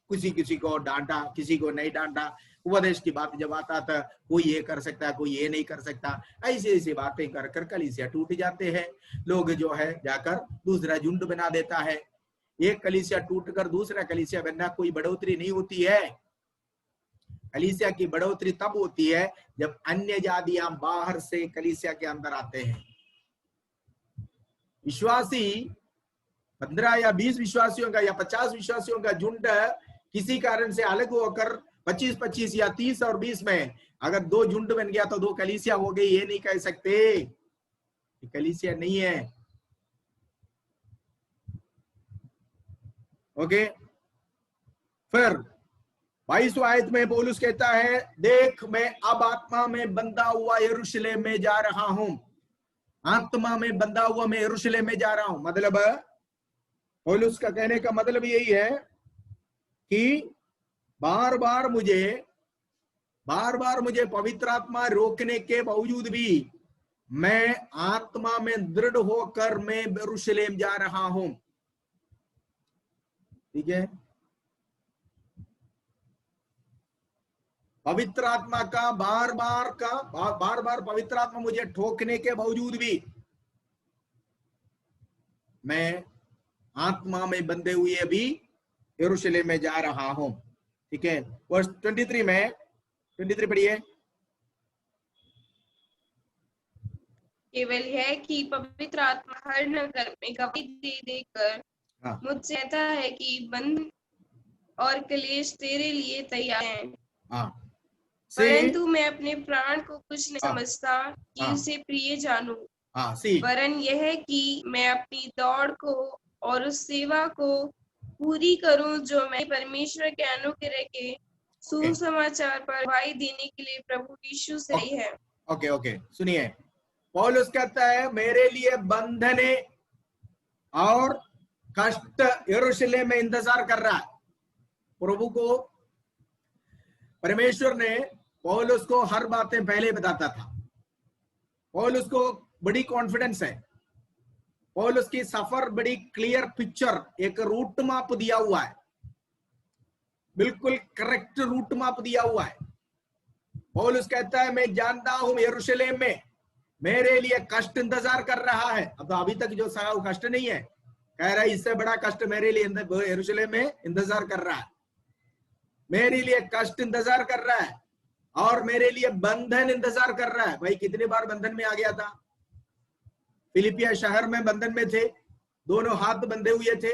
किसी को डांटा, किसी को नहीं डांटा। उपदेश की बात जब आता था, कोई ये कर सकता है, कोई ये नहीं कर सकता, ऐसी बातें कर कर कलीसिया टूट जाते हैं। लोग जो है जाकर दूसरा झुंड बना देता है। एक कलीसिया टूटकर दूसरा कलीसिया बनना कोई बढ़ोतरी नहीं होती है। कलीसिया की बढ़ोतरी तब होती है जब अन्य जातियां बाहर से कलीसिया के अंदर आते हैं। विश्वासी 15 या 20 विश्वासियों का या 50 विश्वासियों का झुंड किसी कारण से अलग होकर 25-25 या 30 और 20 में अगर 2 झुंड बन गया तो 2 कलीसिया हो गई, ये नहीं कह सकते कलीसिया नहीं है। ओके, फिर 22वां आयत में पौलुस कहता है, देख मैं अब आत्मा में बंधा हुआ यरूशलेम में जा रहा हूं। आत्मा में बंधा हुआ मैं यरूशलेम में जा रहा हूं। मतलब पौलुस का कहने का मतलब यही है कि बार बार मुझे पवित्र आत्मा रोकने के बावजूद भी मैं आत्मा में दृढ़ होकर मैं यरूशलेम जा रहा हूं। ठीक है, पवित्र आत्मा का बार बार पवित्र आत्मा मुझे ठोकने के बावजूद भी मैं आत्मा में बंधे हुए अभी यरूशलेम में जा रहा हूं। ठीक है, वर्ष 23 में 23 पढ़िए। केवल है कि पवित्र आत्मा हर नगर में गवाही दे देकर मुझसे कहता है कि बंद और क्लेश तेरे लिए तैयार हैं। परंतु मैं अपने प्राण को कुछ नहीं समझता कि उसे प्रिय जानूं, वरन यह है कि मैं अपनी दौड़ को और उस सेवा को पूरी करूं जो मैं परमेश्वर के अनुग्रह के सुसमाचार पर गवाही देने के लिए प्रभु यीशु से है। ओके, सुनिए, पौलुस कहता है मेरे लिए बंधने और कष्ट यरूशलेम में इंतजार कर रहा है। प्रभु को, परमेश्वर ने पौलुस को हर बातें पहले बताता था। पौलुस को बड़ी कॉन्फिडेंस है। पौलुस की सफर बड़ी क्लियर पिक्चर, एक रूट मैप दिया हुआ है, बिल्कुल करेक्ट रूट मैप दिया हुआ है। पौलुस कहता है मैं जानता हूं यरूशलेम में मेरे लिए कष्ट इंतजार कर रहा है। अब तो अभी तक जो सहा वो कष्ट नहीं है, कह रहा है इससे बड़ा कष्ट मेरे लिए यरूशलेम में इंतजार कर रहा है। मेरे लिए कष्ट इंतजार कर रहा है और मेरे लिए बंधन इंतजार कर रहा है। भाई कितनी बार बंधन में आ गया था। फिलिपिया शहर में बंधन में थे, दोनों हाथ बंधे हुए थे,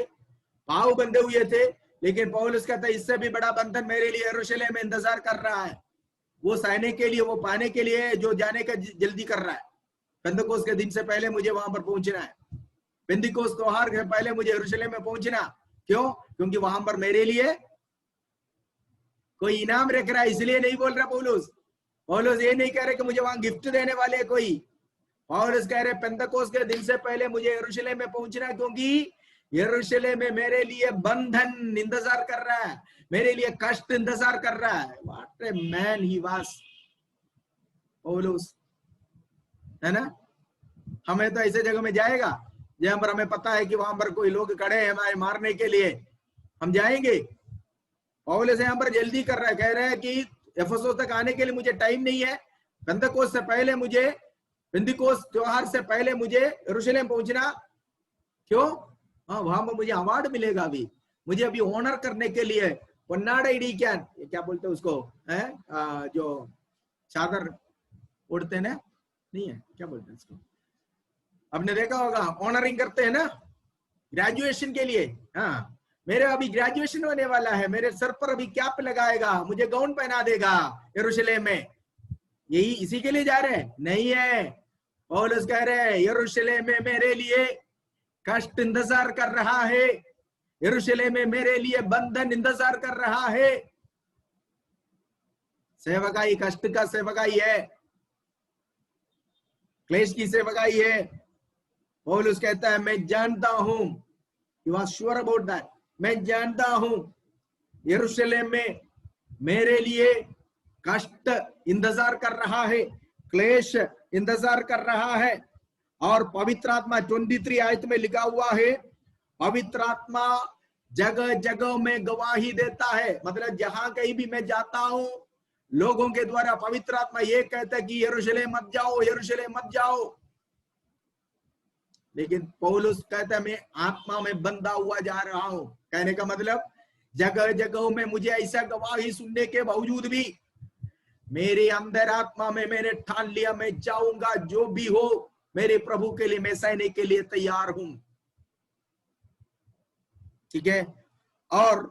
पांव बंधे हुए थे, लेकिन पौलुस कहता है इससे भी बड़ा बंधन मेरे लिए यरूशलेम में इंतजार कर रहा है। वो सहने के लिए, वो पाने के लिए जो जाने का जल्दी कर रहा है। पेंतकोस्त के दिन से पहले मुझे वहां पर पहुंचना है। पेंतिकोस्त त्योहार के पहले मुझे यरूशलेम में पहुंचना। क्यों? क्योंकि वहां पर मेरे लिए कोई इनाम रख रहा है, इसलिए नहीं बोल रहा पौलुस। पौलुस ये नहीं कह रहे कि मुझे वहां गिफ्ट देने वाले कोई। पौलुस कह रहे पेंतकोस्त के दिन से पहले मुझे यरूशलेम में पहुंचना, क्योंकि यरूशलेम में मेरे लिए बंधन इंतजार कर रहा है, मेरे लिए कष्ट इंतजार कर रहा है। What a man he was पौलुस, है ना। हमें तो ऐसे जगह में जाएगा जहां पर हमें पता है कि वहां पर कोई लोग खड़े हैं हमारे मारने के लिए, हम जाएंगे? पौलुस यहाँ पर जल्दी कर रहा है, कह रहे हैं कि एफेसुस तक आने के लिए मुझे टाइम नहीं है। पेंतकोस्त से पहले मुझे, पेंतिकोस्त त्योहार से पहले मुझे यरूशलेम पहुंचना। क्यों? हाँ, वहां पर मुझे अवार्ड मिलेगा। अभी मुझे अभी ऑनर करने के लिए क्या बोलते हैं उसको, है जो चादर उड़ते ना, नहीं है, क्या बोलते हैं इसको, आपने देखा होगा, ऑनरिंग करते हैं ना ग्रेजुएशन के लिए। हाँ, मेरे अभी ग्रेजुएशन होने वाला है, मेरे सर पर अभी कैप लगाएगा, मुझे गाउन पहना देगा यरूशलेम में। यही इसी के लिए जा रहे हैं? नहीं है। पौलुस कह रहे हैं यरूशलेम में मेरे लिए कष्ट इंतजार कर रहा है, यरूशलेम में मेरे लिए बंधन इंतजार कर रहा है। सेवकाई कष्ट का सेवकाई है, क्लेश की सेवकाई है। पौलुस कहता है मैं जानता हूं, he was sure about that, मैं जानता हूं यरूशलेम में मेरे लिए कष्ट इंतजार कर रहा है, क्लेश इंतजार कर रहा है। और पवित्र आत्मा 23 आयत में लिखा हुआ है, पवित्र आत्मा जगह जगह में गवाही देता है। मतलब जहां कहीं भी मैं जाता हूं, लोगों के द्वारा पवित्र आत्मा ये कहता है कि यरूशलेम मत जाओ, यरूशलेम मत जाओ। लेकिन पौलुस कहता है मैं आत्मा में बंधा हुआ जा रहा हूं। कहने का मतलब जगह जगह में मुझे ऐसा गवाही सुनने के बावजूद भी मेरे अंदर आत्मा में मैंने ठान लिया, मैं जाऊंगा, जो भी हो मेरे प्रभु के लिए मैं सहने के लिए तैयार हूं। ठीक है। और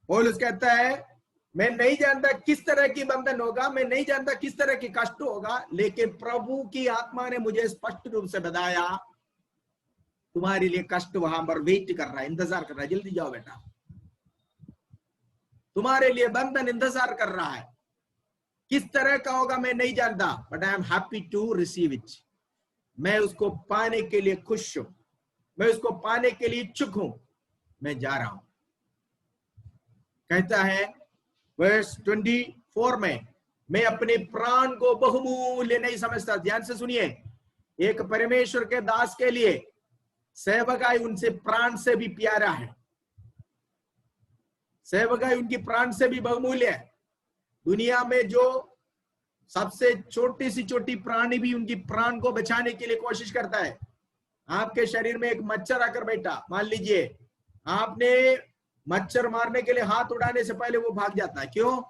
पौलुस कहता है मैं नहीं जानता किस तरह की बंधन होगा, मैं नहीं जानता किस तरह की कष्ट होगा, लेकिन प्रभु की आत्मा ने मुझे स्पष्ट रूप से बताया तुम्हारे लिए कष्ट वहां पर वेट कर रहा है, इंतजार कर रहा है, जल्दी जाओ बेटा, तुम्हारे लिए बंधन इंतजार कर रहा है। किस तरह का होगा मैं नहीं जानता, but I am happy to receive it. मैं उसको पाने के लिए खुश हूं, मैं उसको पाने के लिए इच्छुक हूं, मैं जा रहा हूं। कहता है वर्स 24 में, मैं अपने प्राण को बहुमूल्य नहीं समझता। ध्यान से सुनिए, एक परमेश्वर के दास के लिए सेवकाई उनसे प्राण से भी प्यारा है, सेवकाई उनकी प्राण से भी बहुमूल्य है। दुनिया में जो सबसे छोटी सी छोटी प्राणी भी उनकी प्राण को बचाने के लिए कोशिश करता है। आपके शरीर में एक मच्छर आकर बैठा, मान लीजिए आपने मच्छर मारने के लिए हाथ उड़ाने से पहले वो भाग जाता है। क्यों?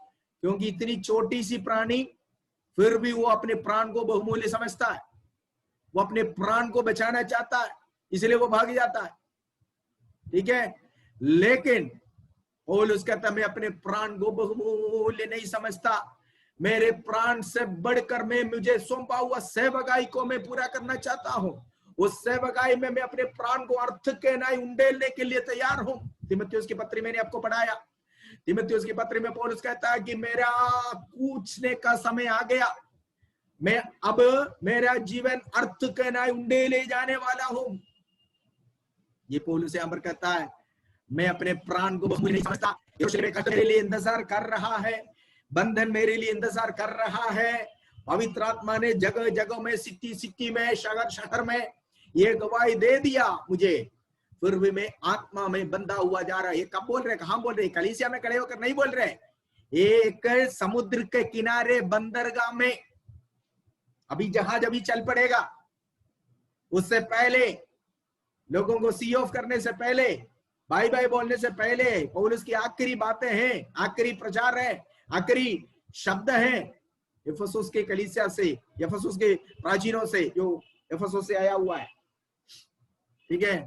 क्योंकि इतनी छोटी सी प्राणी, फिर भी वो अपने प्राण को बहुमूल्य समझता है, वो अपने प्राण को बचाना चाहता है, इसलिए वो भाग जाता है। ठीक है। लेकिन पौलुस कहता है मैं अपने प्राण को बहुमूल्य नहीं समझता, मेरे प्राण से बढ़कर मैं मुझे सौंपा हुआ सेवकाई को मैं पूरा करना चाहता हूं। उस सेवकाई में मैं अपने प्राण को अर्थ के नाई उंडेलने के लिए तैयार हूं। तीमुथियुस की पत्री मैंने आपको पढ़ाया। तीमुथियुस की पत्री में पौलुस कहता है कि मेरा कूचने का समय आ गया, मैं अब मेरा जीवन अर्थ के नाई उंडेले जाने वाला हूं। ये पौलुस यहां पर कहता है मैं अपने प्राण को बहुमूल्य नहीं समझता, यरूशलेम का मेरे लिए इंतजार कर रहा है, बंधन मेरे लिए इंतजार कर रहा है। पवित्र आत्मा ने जगह जगह में, सिटी सिटी में, शहर शहर में ये गवाही दे दिया मुझे, फिर भी मैं आत्मा में बंधा हुआ जा रहा है। ये कब बोल रहे, कहां बोल रहे? कलीसिया में खड़े होकर नहीं बोल रहे, एक समुद्र के किनारे बंदरगाह में। अभी जहाज अभी चल पड़ेगा, उससे पहले लोगों को सी ऑफ करने से पहले, बाय बाय बोलने से पहले पौलुस की आखिरी बातें हैं, आखिरी प्रचार है, आखिरी शब्द हैं एफेसुस के कलीसिया से, एफेसुस के प्राचीनों से, जो एफेसुस से आया हुआ है। ठीक है।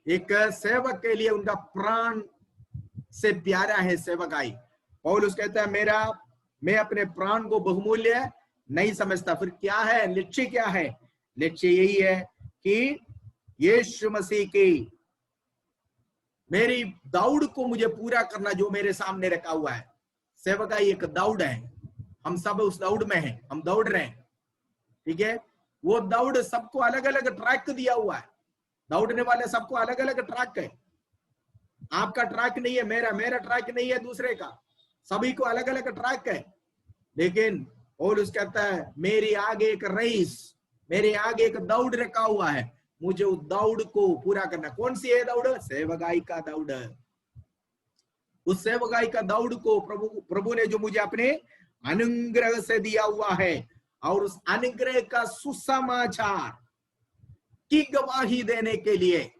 एक सेवक के लिए उनका प्राण से प्यारा है सेवकाई। पौलुस कहता है मेरा मैं अपने प्राण को बहुमूल्य नहीं समझता। फिर क्या है लक्ष्य? क्या है लक्ष्य? यही है कि यीशु मसीह की मेरी दौड़ को मुझे पूरा करना, जो मेरे सामने रखा हुआ है। सेवकाई एक दौड़ है, हम सब उस दौड़ में हैं, हम दौड़ रहे हैं, ठीक है। वो दौड़ सबको अलग अलग ट्रैक दिया हुआ है, दौड़ने वाले सबको अलग अलग ट्रैक है। आपका ट्रैक नहीं है, मेरा ट्रैक नहीं है, दूसरे का, सभी को अलग अलग ट्रैक है। लेकिन पौलुस कहता है मेरी आगे एक रेस, मेरे आगे एक दौड़ रखा हुआ है, मुझे उस दौड़ को पूरा करना। कौन सी है दौड़? सेवकाई का दौड़। उस सेवकाई का दौड़ को प्रभु ने जो मुझे अपने अनुग्रह से दिया हुआ है, और उस अनुग्रह का सुसमाचार की गवाही देने के लिए,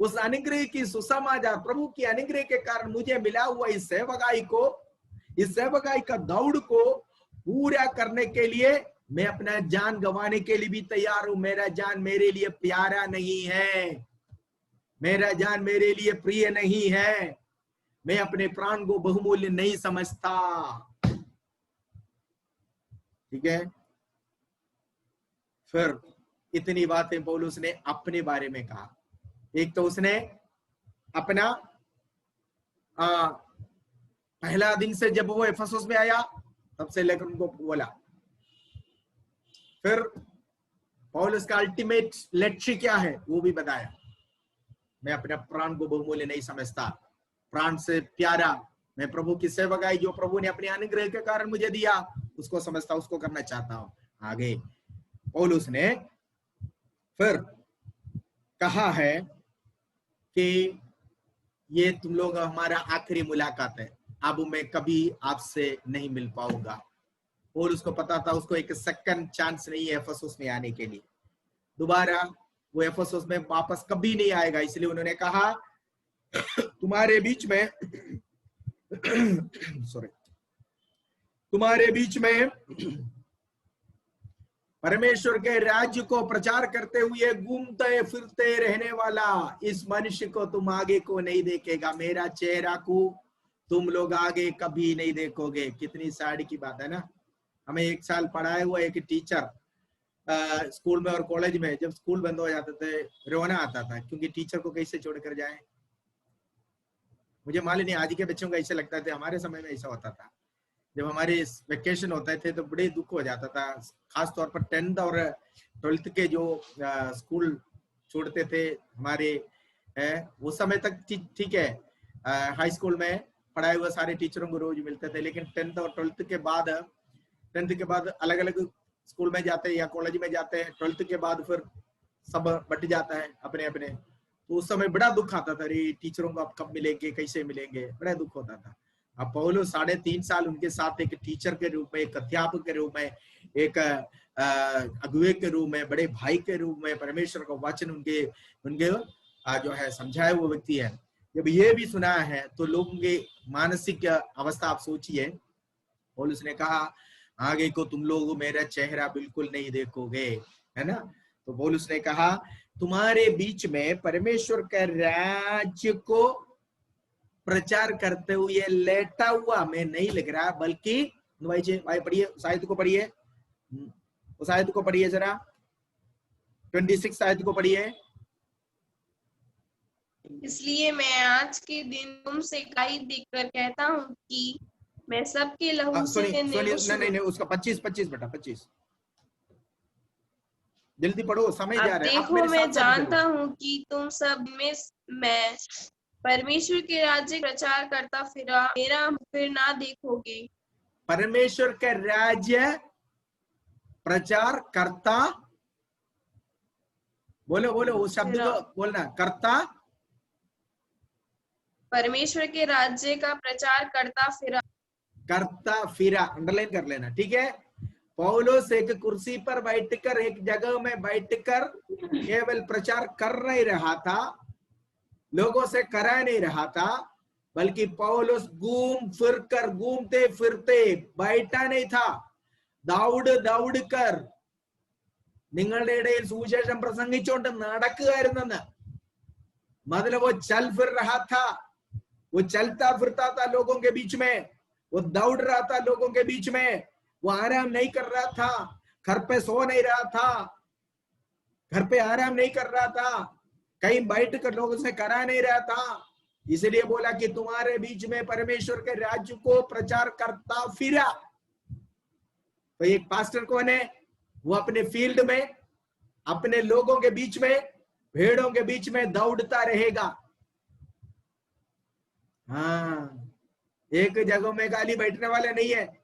उस अनुग्रह की सुसमाचार, प्रभु की अनुग्रह के कारण मुझे मिला हुआ इस सेवकाई को, इस सेवकाई का दौड़ को पूरा करने के लिए मैं अपना जान गंवाने के लिए भी तैयार हूं। मेरा जान मेरे लिए प्यारा नहीं है, मेरा जान मेरे लिए प्रिय नहीं है, मैं अपने प्राण को बहुमूल्य नहीं समझता, ठीक है। फिर इतनी बातें पौलुस ने अपने बारे में कहा। एक तो उसने अपना पहला दिन से जब वो एफेसुस में आया तब से लेकर उनको बोला। फिर पौलुस का अल्टीमेट लक्ष्य क्या है वो भी बताया। मैं अपने प्राण को बहुमूल्य नहीं समझता, प्राण से प्यारा मैं प्रभु की सेवकाई जो प्रभु ने अपने अनुग्रह के कारण मुझे दिया उसको समझता, उसको करना चाहता हूं। आगे पौलुस ने फिर कहा है कि ये तुम लोग हमारा आखिरी मुलाकात है, अब मैं कभी आपसे नहीं मिल पाऊंगा। और उसको पता था उसको एक सेकंड चांस नहीं है एफेसुस में आने के लिए, दोबारा वो एफेसुस में वापस कभी नहीं आएगा। इसलिए उन्होंने कहा तुम्हारे बीच में सॉरी, तुम्हारे बीच में परमेश्वर के राज्य को प्रचार करते हुए घूमते फिरते रहने वाला इस मनुष्य को तुम आगे को नहीं देखेगा, मेरा चेहरा को तुम लोग आगे कभी नहीं देखोगे। कितनी साड़ी की बात है ना। हमें एक साल पढ़ाया हुआ एक टीचर स्कूल में और कॉलेज में, जब स्कूल बंद हो जाते थे रोना आता था, क्योंकि टीचर को कैसे छोड़कर जाए। मुझे मालूम नहीं आज के बच्चों को ऐसे लगता था, हमारे समय में ऐसा होता था। जब हमारे वेकेशन होते थे तो बड़े दुख हो जाता था, खास तौर पर 10th और 12th के जो स्कूल छोड़ते थे हमारे, उस समय तक ठीक है, हाई स्कूल में पढ़ाए हुए सारे टीचरों को रोज मिलते थे, लेकिन 10th और 12th के बाद, 10th के बाद अलग अलग स्कूल में जाते हैं या कॉलेज में जाते हैं, 12th के बाद फिर सब बट जाता है अपने अपने। तो उस समय बड़ा दुख आता था, अरे टीचरों को अब कब मिलेंगे, कैसे मिलेंगे, बड़ा दुख होता था। अब पौलुस 3.5 साल उनके साथ एक टीचर के रूप में, एक अध्यापक के रूप में, एक अगुवे के रूप में, बड़े भाई के रूप में परमेश्वर का वचन उनके जो है समझाए वो व्यक्ति है। जब ये भी सुना है तो लोगों के मानसिक अवस्था आप सोचिए। पौलुस ने कहा आगे को तुम लोग मेरा चेहरा बिल्कुल नहीं देखोगे, है ना। तो पौलुस ने कहा तुम्हारे बीच में परमेश्वर के राज्य को प्रचार करते हुए लेटा हुआ मैं नहीं लिख रहा, बल्कि भाई पढ़िए साहित्य को, पढ़िए उस आयत को पढ़िए जरा, 26 आयत को पढ़िए। इसलिए मैं आज के दिन तुमसे कई देखकर कहता हूँ कि मैं सबके लहू से नहीं उसका 25 बेटा 25 जल्दी पढ़ो, समय जा रहा है। देखो मैं जानता हूँ कि तुम सब में मैं परमेश्वर के राज्य प्रचार करता फिरा मेरा फिर ना देखोगे। परमेश्वर के राज्य प्रचार करता, बोलो बोलो उस शब्द को बोलना, करता, परमेश्वर के राज्य का प्रचार करता फिरा, अंडरलाइन कर लेना, ठीक है। पौलुस एक कुर्सी पर बैठकर, एक जगह में बैठकर केवल प्रचार कर नहीं रहा था, लोगों से करा नहीं रहा था, बल्कि पौलुस घूमते फिरते बैठा नहीं था, दौड़ कर നിങ്ങളുടെ ഇടയിൽ സുവിശേഷം പ്രസംഗിച്ചുകൊണ്ട് നടക്കുകയായിരുന്നെന്ന്। मतलब वो चल फिर रहा था, वो चलता फिरता था लोगों के बीच में, वो दौड़ रहा था लोगों के बीच में, वो आराम नहीं कर रहा था, घर पे सो नहीं रहा था, घर पे आराम नहीं कर रहा था, कहीं बैठ कर लोगों से करा नहीं रहा था। इसलिए बोला कि तुम्हारे बीच में परमेश्वर के राज्य को प्रचार करता फिरा। तो एक पास्टर कौन है? वो अपने फील्ड में, अपने लोगों के बीच में, भेड़ों के बीच में दौड़ता रहेगा। हाँ, एक जगह में खाली बैठने वाला नहीं है,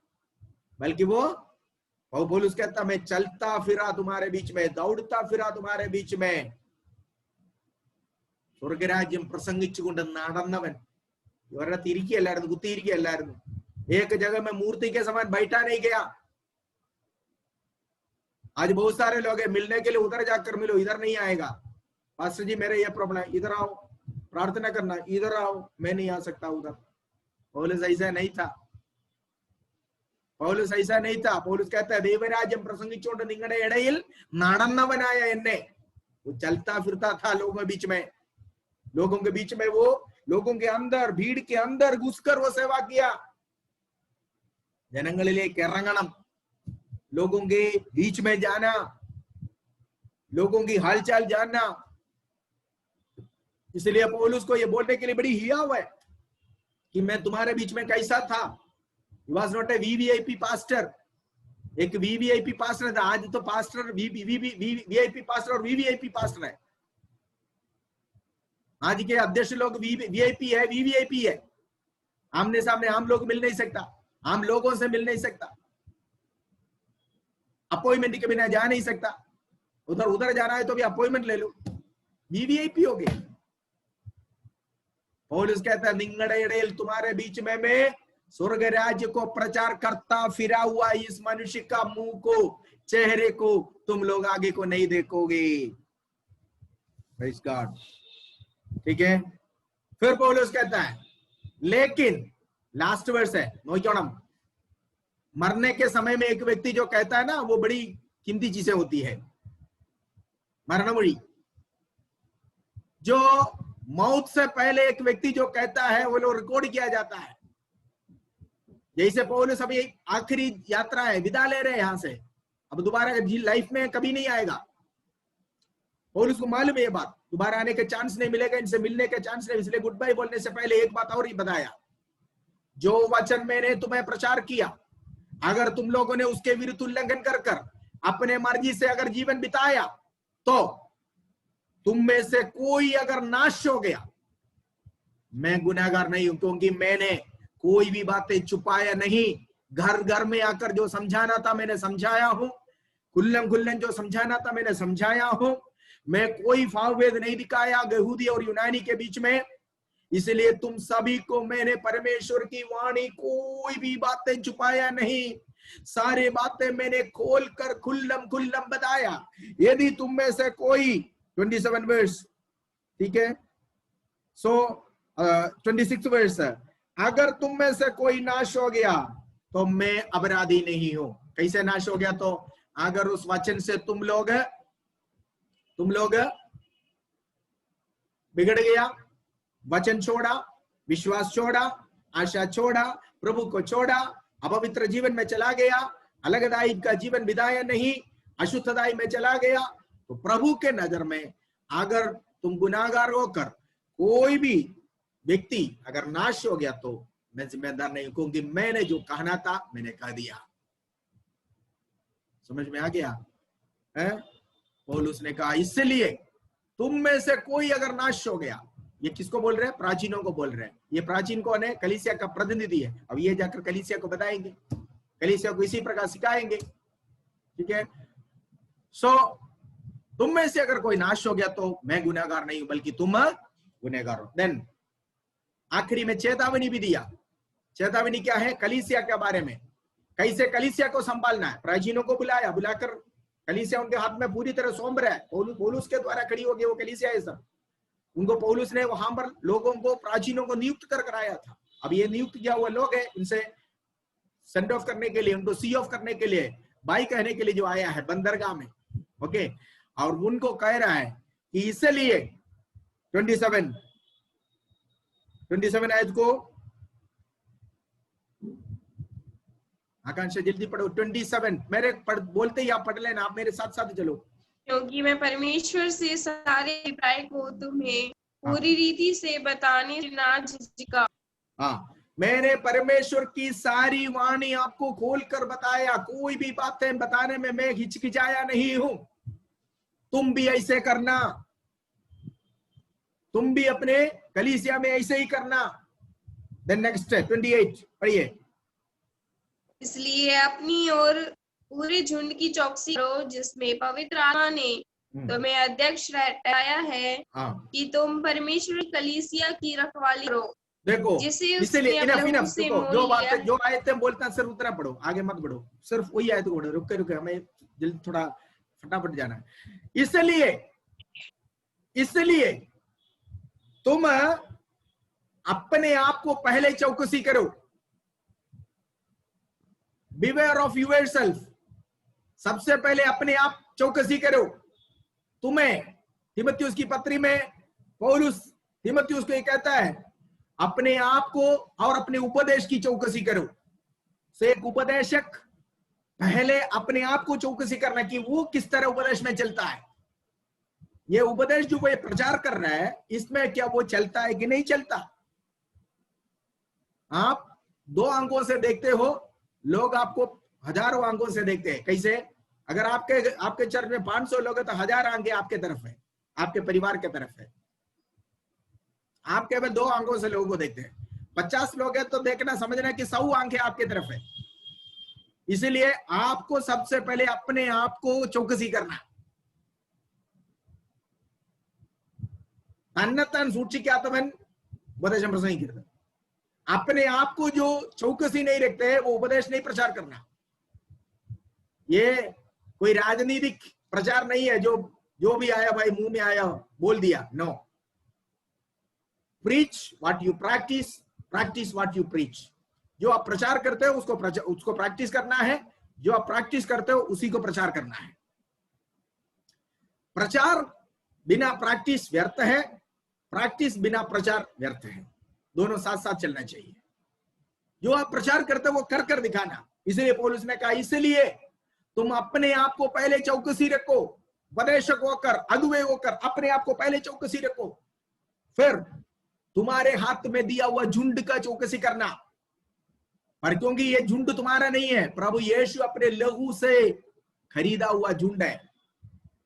बल्कि वो पौलुस कहता मैं चलता फिरा तुम्हारे बीच में, दौड़ता फिरा तुम्हारे बीच में। സ്വർഗരാജ്യം പ്രസംഗിച്ചുകൊണ്ട് നടന്നവൻ. ഇവരുടെ തിരിക്കുകയല്ലായിരുന്നു, കുത്തിയിരിക്കുകയല്ലായിരുന്നു. एक जगह में मूर्ति के समान बैठा नहीं गया। आज बहुत सारे लोग हैं, मिलने के लिए उधर जाकर मिलो, इधर नहीं आएगा। पास्टर जी मेरे ये प्रॉब्लम है, इधर आओ प्रार्थना करना, इधर आओ, मैं नहीं आ सकता उधर। पौलुस ऐसा नहीं था, പൗലോസ് ऐसा नहीं था। पौलुस कहता है ദൈവരാജ്യം പ്രസംഗിച്ചുകൊണ്ട് നിങ്ങളുടെ ഇടയിൽ നടന്നവനായ എന്നെ, वो चलता फिरता था लोगों के बीच में, लोगों के बीच में वो लोगों के अंदर, भीड़ के अंदर घुसकर वो सेवा किया। ജനങ്ങളിലേക്ക് ഇറങ്ങണം, लोगों के बीच में जाना, लोगों की हालचाल जानना। इसलिए पौलुस को ये बोलने के लिए बड़ी हियाव है कि मैं तुम्हारे बीच में कैसा था। He was not a VVIP pastor, एक VVIP पास्टर था। आज तो पास्टर VIP पास्टर और VVIP पास्टर है। आज के अध्यक्ष लोग VIP है, VVIP है। आमने सामने आम लोग मिल नहीं सकता, आम लोगों से मिल नहीं सकता, अपॉइंटमेंट के बिना जा नहीं सकता। उधर उधर जाना है तो भी अपॉइंटमेंट ले लो, VVIP हो गए। पौलुस कहता है निंगड़े इड़ेल तुम्हारे बीच में मैं स्वर्ग राज्य को प्रचार करता फिरा हुआ इस मनुष्य का मुंह को, चेहरे को तुम लोग आगे को नहीं देखोगे। Praise God. ठीक है, फिर पौलुस कहता है लेकिन, लास्ट वर्स है, नोइकोणम, मरने के समय में एक व्यक्ति जो कहता है ना, वो बड़ी कीमती चीजें होती है। मरणमोड़ी, जो मौत से पहले एक व्यक्ति जो कहता है वो लोग रिकॉर्ड किया जाता है। जैसे पौलुस अभी आखिरी यात्रा है, विदा ले रहे हैं यहां से, अब दोबारा लाइफ में कभी नहीं आएगा। पौलुस को मालूम है ये बात, दोबारा आने के चांस नहीं मिलेगा, इनसे मिलने के चांस नहीं। इसलिए गुड बाय बोलने से पहले एक बात और ही बताया, जो वचन मैंने तुम्हें प्रचार किया, अगर तुम लोगों ने उसके विरुद्ध उल्लंघन कर कर अपने मर्जी से अगर जीवन बिताया, तो तुम में से कोई अगर नाश हो गया, मैं गुनहगार नहीं हूं, क्योंकि मैंने कोई भी बातें छुपाया नहीं। घर घर में आकर जो समझाना था मैंने समझाया हूं, खुल्लम खुल्लन जो समझाना था मैंने समझाया हूं। मैं कोई फावभेद नहीं दिखाया यहूदी और यूनानी के बीच में। इसलिए तुम सभी को मैंने परमेश्वर की वाणी कोई भी बातें छुपाया नहीं, सारे बातें मैंने खोल कर खुल्लम खुल्लम बताया। यदि तुम में से कोई 27 वर्स, ठीक है, सो 26 वर्स, अगर तुम में से कोई नाश हो गया तो मैं अपराधी नहीं हूं। कैसे नाश हो गया? तो अगर उस वचन से तुम लोग बिगड़ गया, वचन छोड़ा, विश्वास छोड़ा, आशा छोड़ा, प्रभु को छोड़ा, अपवित्र जीवन में चला गया, अलगदाई का जीवन बिताया नहीं, अशुद्धदाई में चला गया, तो प्रभु के नजर में अगर तुम गुनाहगार होकर कोई भी व्यक्ति अगर नाश हो गया तो मैं जिम्मेदार नहीं, क्योंकि मैंने जो कहना था मैंने कह दिया। समझ में आ गया है? पौलुस ने कहा इसलिए तुम में से कोई अगर नाश हो गया, ये किसको बोल रहे हैं? प्राचीनों को बोल रहे हैं। ये प्राचीन कौन है? कलीसिया का प्रतिनिधि है। अब ये जाकर कलीसिया को बताएंगे, कलीसिया को इसी प्रकार सिखाएंगे। ठीक है, सो तुम में से अगर कोई नाश हो गया तो मैं गुनहगार नहीं हूं, बल्कि तुम गुनहगार हो। देन आखिरी में चेतावनी भी दिया। चेतावनी क्या है? कलीसिया के बारे में, कैसे कलीसिया को संभालना है। प्राचीनों को बुलाया, बुलाकर कलीसिया उनके हाथ में पूरी तरह सौंप रहा है। पौलुस के द्वारा खड़ी होगी वो कलीसिया है सब। उनको पौलुस ने वहां पर लोगों को, प्राचीनों को नियुक्त कर कराया था। अब ये नियुक्त किया हुआ लोग है, इनसे सेंड ऑफ करने के लिए, उनको सी ऑफ करने के लिए, बाई कहने के लिए जो आया है बंदरगाह में। ओके, और उनको कह रहा है कि इसलिए 27 आयत को आकांक्षा जल्दी पढ़ो 27 मेरे बोलते ही आप पढ़ लेना, आप मेरे साथ साथ चलो। क्योंकि मैं परमेश्वर से सारे अभिप्राय को तुम्हें पूरी रीति से बताने से ना झिझका। हाँ, मैंने परमेश्वर की सारी वाणी आपको खोल कर बताया, कोई भी बातें बताने में मैं हिचकिचाया नहीं हूं। तुम भी ऐसे करना, तुम भी अपने कलीसिया में ऐसे ही करना। देन नेक्स्ट 28 पढ़िए। इसलिए अपनी और पूरे झुंड की चौकसी करो, जिसमें पवित्र आत्मा ने तुम्हें अध्यक्ष ठहराया है कि तुम परमेश्वर की कलीसिया की रखवाली करो। देखो, इसलिए इनफ से जो आयतें बोलता है सिर्फ उतना पढ़ो, आगे मत बढ़ो, सिर्फ वही आयत पढ़ो। रुके हमें जल्दी थोड़ा फटाफट जाना है। इसलिए तुम अपने आप को पहले चौकसी करो। बिवेयर ऑफ योरसेल्फ, सबसे पहले अपने आप चौकसी करो। तुम्हें तीमुथियुस की पत्री में पौलुस तीमुथियुस को कहता है अपने आप को और अपने उपदेश की चौकसी करो। से एक उपदेशक पहले अपने आप को चौकसी करना कि वो किस तरह उपदेश में चलता है। ये उपदेश जो वो प्रचार कर रहा है, इसमें क्या वो चलता है कि नहीं चलता। आप 2 आंखों से देखते हो, लोग आपको हजारों आंखों से देखते हैं। कैसे? अगर आपके चर्च में 500 लोग हैं तो 1000 आंखें आपके तरफ है, आपके परिवार के तरफ है। आप केवल 2 आंखों से लोगों को देखते हैं। 50 लोग हैं तो देखना समझना कि 100 आंखें आपके तरफ है। इसलिए आपको सबसे पहले अपने आप को चौकसी करना। तन्नतन सूचिक्यातवन उपदेशम प्रसंगित, अपने आप को जो चौकसी नहीं रखते वो उपदेश नहीं प्रचार करना। ये कोई राजनीतिक प्रचार नहीं है, जो भी आया भाई मुंह में आया बोल दिया। No, preach what you practice, practice what you preach. जो आप प्रचार करते हो उसको प्रैक्टिस करना है, जो आप प्रैक्टिस करते हो उसी को प्रचार करना है। प्रचार बिना प्रैक्टिस व्यर्थ है, प्रैक्टिस बिना प्रचार व्यर्थ है। दोनों साथ साथ चलना चाहिए। जो आप प्रचार करते हो वो कर कर दिखाना। इसलिए पौलुस ने कहा इसलिए तुम अपने आप को पहले चौकसी रखो, उपदेशक होकर, अगुवे होकर अपने आप को पहले चौकसी रखो। फिर तुम्हारे हाथ में दिया हुआ झुंड का चौकसी करना। पर क्योंकि ये झुंड तुम्हारा नहीं है, प्रभु यीशु अपने लहू से खरीदा हुआ झुंड है।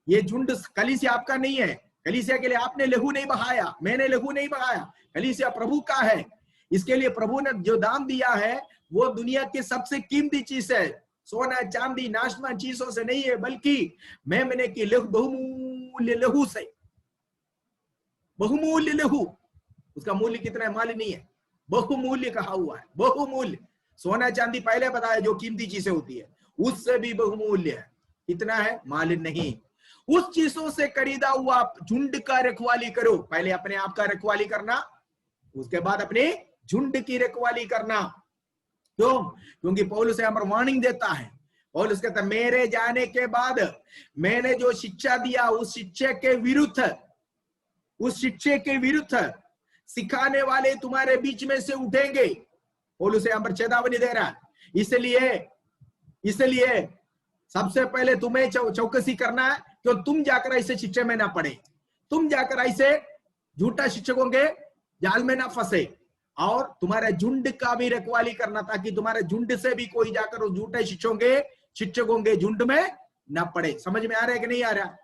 ये झुंड कलीसिया आपका नहीं है। कलीसिया के लिए आपने लहू नहीं बहाया, मैंने लहू नहीं बहाया। कलीसिया प्रभु का है। इसके लिए प्रभु ने जो दाम दिया है वो दुनिया की सबसे कीमती चीज है। सोना चांदी नाशवान चीजों से नहीं है, बल्कि मैंने की बहुमूल्य लहू से। बहुमूल्य लहू, उसका मूल्य कितना है मालूम नहीं है, बहुमूल्य कहा हुआ है। बहुमूल्य, सोना चांदी पहले बताया जो कीमती चीजें होती है, उससे भी बहुमूल्य है। कितना है मालूम नहीं। उस चीजों से खरीदा हुआ झुंड का रखवाली करो। पहले अपने आप का रखवाली करना, उसके बाद अपने झुंड की रखवाली करना। क्यों? क्योंकि पौलुस यहाँ पर वार्निंग देता है। पौलुस कहता है मेरे जाने के बाद मैंने जो शिक्षा दिया उस शिक्षा के विरुद्ध सिखाने वाले तुम्हारे बीच में से उठेंगे। पौलुस यहाँ पर चेतावनी दे रहा है। इसलिए सबसे पहले तुम्हें चौकसी करना है कि तुम जाकर ऐसे शिक्षा में ना पड़े, तुम जाकर ऐसे झूठा शिक्षकों के जाल में ना फंसे, और तुम्हारे झुंड का भी रखवाली करना ताकि तुम्हारे झुंड से भी कोई जाकर उस झूठे शिक्षकों के झुंड में ना पड़े। समझ में आ रहा है कि नहीं आ रहा?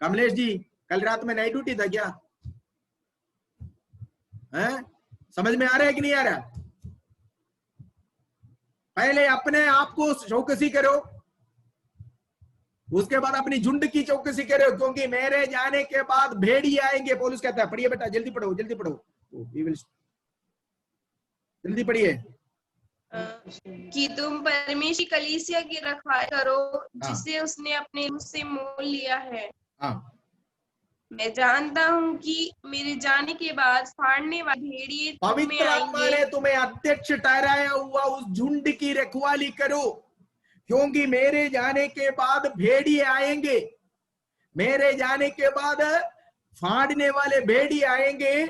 कमलेश जी कल रात में नाइट ड्यूटी था क्या? समझ में आ रहा है कि नहीं आ रहा? पहले अपने आप को चौकसी करो, उसके बाद अपनी झुंड की चौकसी करो, क्योंकि मेरे जाने के बाद भेड़िए आएंगे। पौलुस कहता है, पढ़िए बेटा, जल्दी पढ़ो जल्दी पढ़िए। कि तुम परमेश्वर की कलीसिया की रखवाली करो जिसे उसने अपने मुंह से मोल लिया है। मैं जानता हूं कि मेरे जाने के बाद फाड़ने वाले भेड़िए पवित्र आत्मा ने तुम्हें अध्यक्ष ठहराया हुआ उस झुंड की रखवाली करो, क्योंकि मेरे जाने के बाद भेड़िए आएंगे। मेरे जाने के बाद फाड़ने वाले भेड़िए आएंगे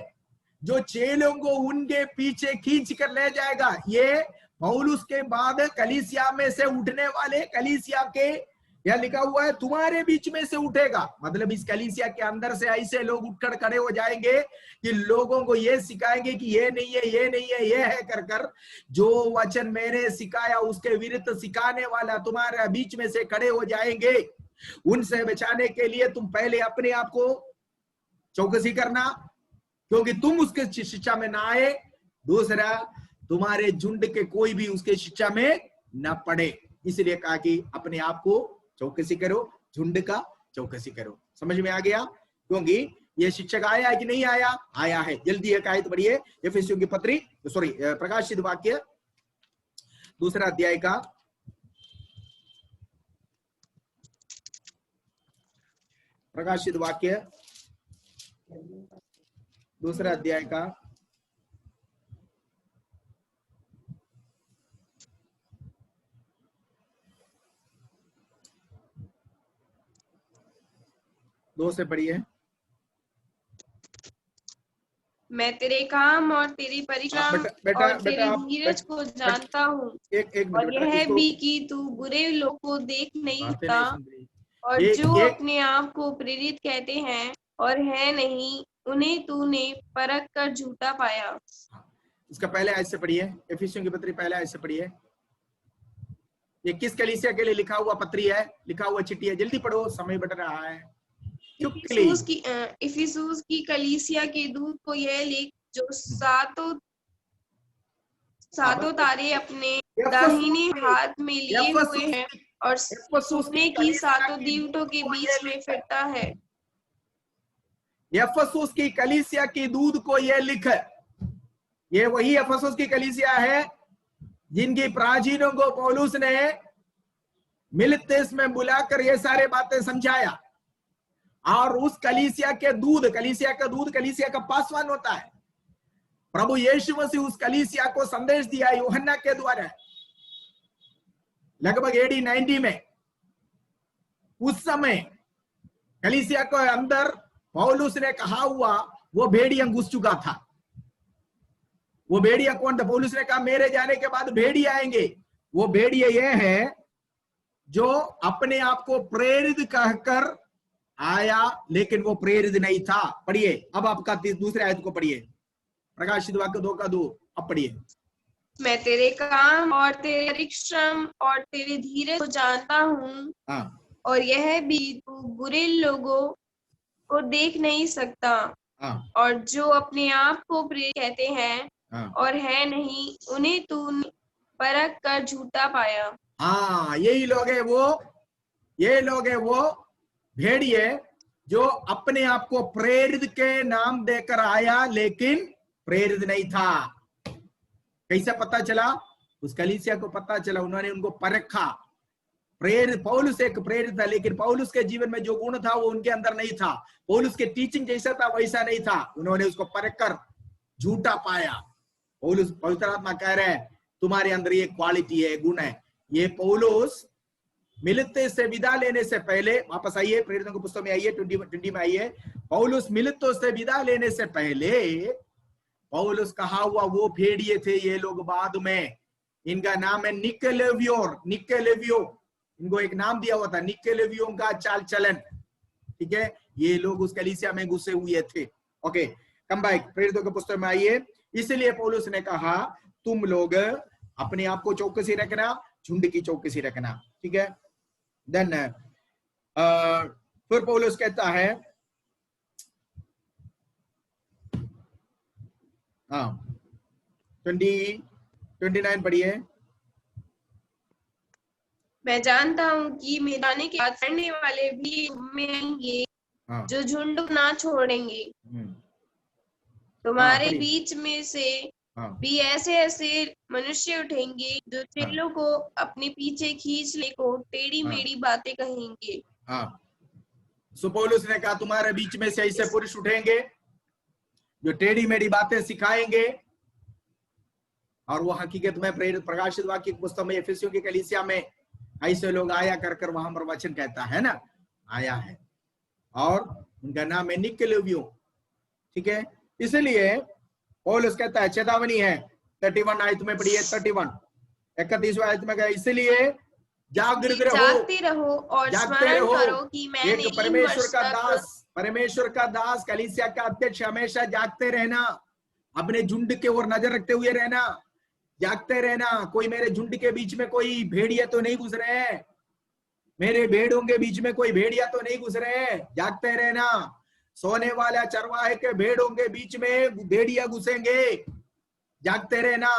जो चेलों को उनके पीछे खींच कर ले जाएगा। ये पौलुस के बाद कलीसिया में से उठने वाले, कलीसिया के, यह लिखा हुआ है तुम्हारे बीच में से उठेगा, मतलब इस कलीसिया के अंदर से ऐसे लोग उठकर खड़े हो जाएंगे कि लोगों को ये सिखाएंगे कि ये नहीं है, ये नहीं है, ये है, कर कर जो वचन मैंने सिखाया उसके विरुद्ध सिखाने वाला तुम्हारे बीच में से खड़े हो जाएंगे। उनसे बचाने के लिए तुम पहले अपने आप को चौकसी करना, क्योंकि तुम उसके शिक्षा में ना आए। दूसरा, तुम्हारे झुंड के कोई भी उसके शिक्षा में न पड़े, इसलिए कहा कि अपने आप को चौकसी करो, झुंड का चौकसी करो। समझ में आ गया? क्योंकि ये शिक्षक आया है कि नहीं आया? आया है। जल्दी एक आयत पढ़िए, एफेसियों की पत्री, सॉरी प्रकाशित वाक्य 2 अध्याय का, प्रकाशित वाक्य 2 अध्याय का 2 से पढ़िए। मैं तेरे काम और तेरी परिश्रम और तेरे धीरज को जानता हूँ, और यह भी कि तू बुरे लोग को देख नहीं सकता, और जो अपने आप को प्रेरित कहते हैं और है नहीं, उन्हें तूने परख कर झूठा पाया। इसका पहले आयत से पढ़िए, एफिसियों की पत्री पहले आयत से पढ़िए। ये किस कलीसिया के लिए लिखा हुआ पत्री है, लिखा हुआ चिट्ठी है? जल्दी पढ़ो, समय बढ़ रहा है। इफिसुस की कलीसिया के दूत को यह लिख, जो सातों तारे अपने दाहिने हाथ में लिए हुए हैं और सोने की सातों दीवटों के बीच में फिरता है। एफेसुस की कलीसिया की दूत को यह लिख, ये वही एफेसुस की कलीसिया है जिनकी प्राचीनों को पौलुस ने मिलतेस में बुलाकर ये सारे बातें समझाया, और उस कलीसिया के दूध, कलीसिया का दूध कलीसिया का पासवान होता है। प्रभु यीशु मसीह उस कलीसिया को संदेश दिया यूहन्ना के द्वारा, लगभग AD 90 में। उस समय कलीसिया को अंदर पौलुस ने कहा हुआ वो भेड़िया घुस चुका था। वो भेड़िया कौन था? पौलुस ने कहा मेरे जाने के बाद भेड़िया आएंगे। वो भेड़िया ये है जो अपने आप को प्रेरित कहकर आया, लेकिन वो प्रेरित नहीं था। पढ़िए अब आपका दूसरे आयत को पढ़िए, प्रकाशित वाक्य 2 का 2, अब पढ़िए। मैं तेरे काम और तेरे परिश्रम और तेरे धीरज को जानता हूँ, और यह भी तू बुरे लोगों को देख नहीं सकता, और जो अपने आप को प्रेरित कहते हैं और है नहीं, उन्हें तूने परख कर झूठा पाया। हाँ, यही लोग है वो, ये लोग है वो भेड़िए जो अपने आप को प्रेरित के नाम देकर आया, लेकिन प्रेरित नहीं था। कैसे पता चला? उस कलीसिया को पता चला, उन्होंने उनको परखा। प्रेरित, पौलुस एक प्रेरित था, लेकिन पौलुस के जीवन में जो गुण था वो उनके अंदर नहीं था। पौलुस के टीचिंग जैसा था वैसा नहीं था। उन्होंने उसको परख कर झूठा पाया। पौलुस, पवित्र आत्मा कह रहे हैं तुम्हारे अंदर ये क्वालिटी है, गुण है। ये पौलुस मिलते से विदा लेने से पहले, वापस आइए प्रेरितों की पुस्तक में आइए, 20 में आइए। पौलुस मिलतों से विदा लेने से पहले पौलुस कहा हुआ वो भेड़िए थे ये लोग बाद में, इनका नाम है निकोलेवियोर, निकोलेवियो, इनको एक नाम दिया हुआ था, निकोलेवियो का चाल चलन। ठीक है, ये लोग उस कलीसिया में घुसे हुए थे। ओके, कम बैक, प्रेरितों की पुस्तक में आइए। इसलिए पौलुस ने कहा तुम लोग अपने आप को चौकसी रखना, झुंड की चौकसी रखना। ठीक है, देन फिर पौलुस कहता है, हाँ 29 पढ़िए। मैं जानता हूँ कि मेरे आने के बाद पढ़ने वाले भी में आएंगे, जो झुंड ना छोड़ेंगे। तुम्हारे बीच में से भी ऐसे ऐसे मनुष्य उठेंगे जो चेलों को अपने पीछे खींच ले को टेढ़ी मेढ़ी बातें कहेंगे। सो पौलुस ने कहा तुम्हारे बीच में से ऐसे पुरुष उठेंगे जो टेढ़ी मेढ़ी बातें सिखाएंगे, और वो हकीकत में प्रेरित प्रकाशित वाक्य की पुस्तक में एफेसियों की कलीसिया में ऐसे लोग आया कर वहां पर वचन कहता है ना, आया है, और उनका नाम है निकोलेवियो। ठीक है, इसलिए पौलुस कहता है चेतावनी है, 31 आयत में पढ़िए, 31 31वां आयत में कहा, इसलिए जागृत रहो, जागते रहो और जागते स्मरण रहो। करो कि मैंने एक 3 वर्ष तक परमेश्वर का दास, कलीसिया का अध्यक्ष, हमेशा जागते रहना, अपने झुंड के ओर नजर रखते हुए रहना, जागते रहना। कोई मेरे झुंड के बीच में कोई भेड़िया तो नहीं घुस रहे हैं, मेरे भेड़ों के बीच में कोई भेड़िया तो नहीं घुस रहे हैं, जागते रहना। सोने वाला चरवाहे के भेड़ों के बीच में भेड़िया घुसेंगे, जागते रहना,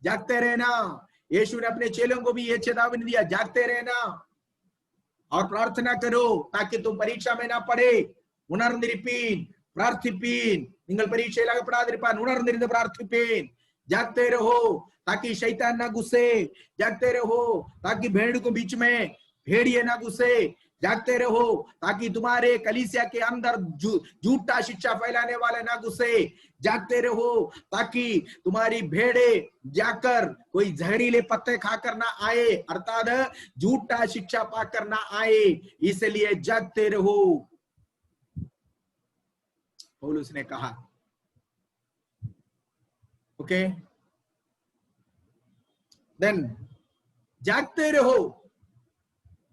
जागते रहना। यीशु ने अपने चेलों को भी ये चेतावनी दिया, जागते रहना और प्रार्थना करो ताकि तुम परीक्षा में ना पड़े। उणर्निरिपीन प्रार्थिपीन നിങ്ങൾ പരീക്ഷയിലാകെ പെടാതിരിപ്പാൻ ഉണർന്നിരുന്ന് പ്രാർത്ഥിപ്പീൻ। जागते रहो ताकि शैतान ना घुसे, जागते रहो ताकि भेड़ को बीच में भेड़िए ना घुसे, जागते रहो ताकि तुम्हारे कलीसिया के अंदर झूठा शिक्षा फैलाने वाले ना घुसे, जागते रहो ताकि तुम्हारी भेड़े जाकर कोई जहरीले पत्ते खाकर ना आए, अर्थात झूठा शिक्षा पाकर ना आए, इसलिए जागते रहो, पौलुस ने कहा। ओके, देन जागते रहो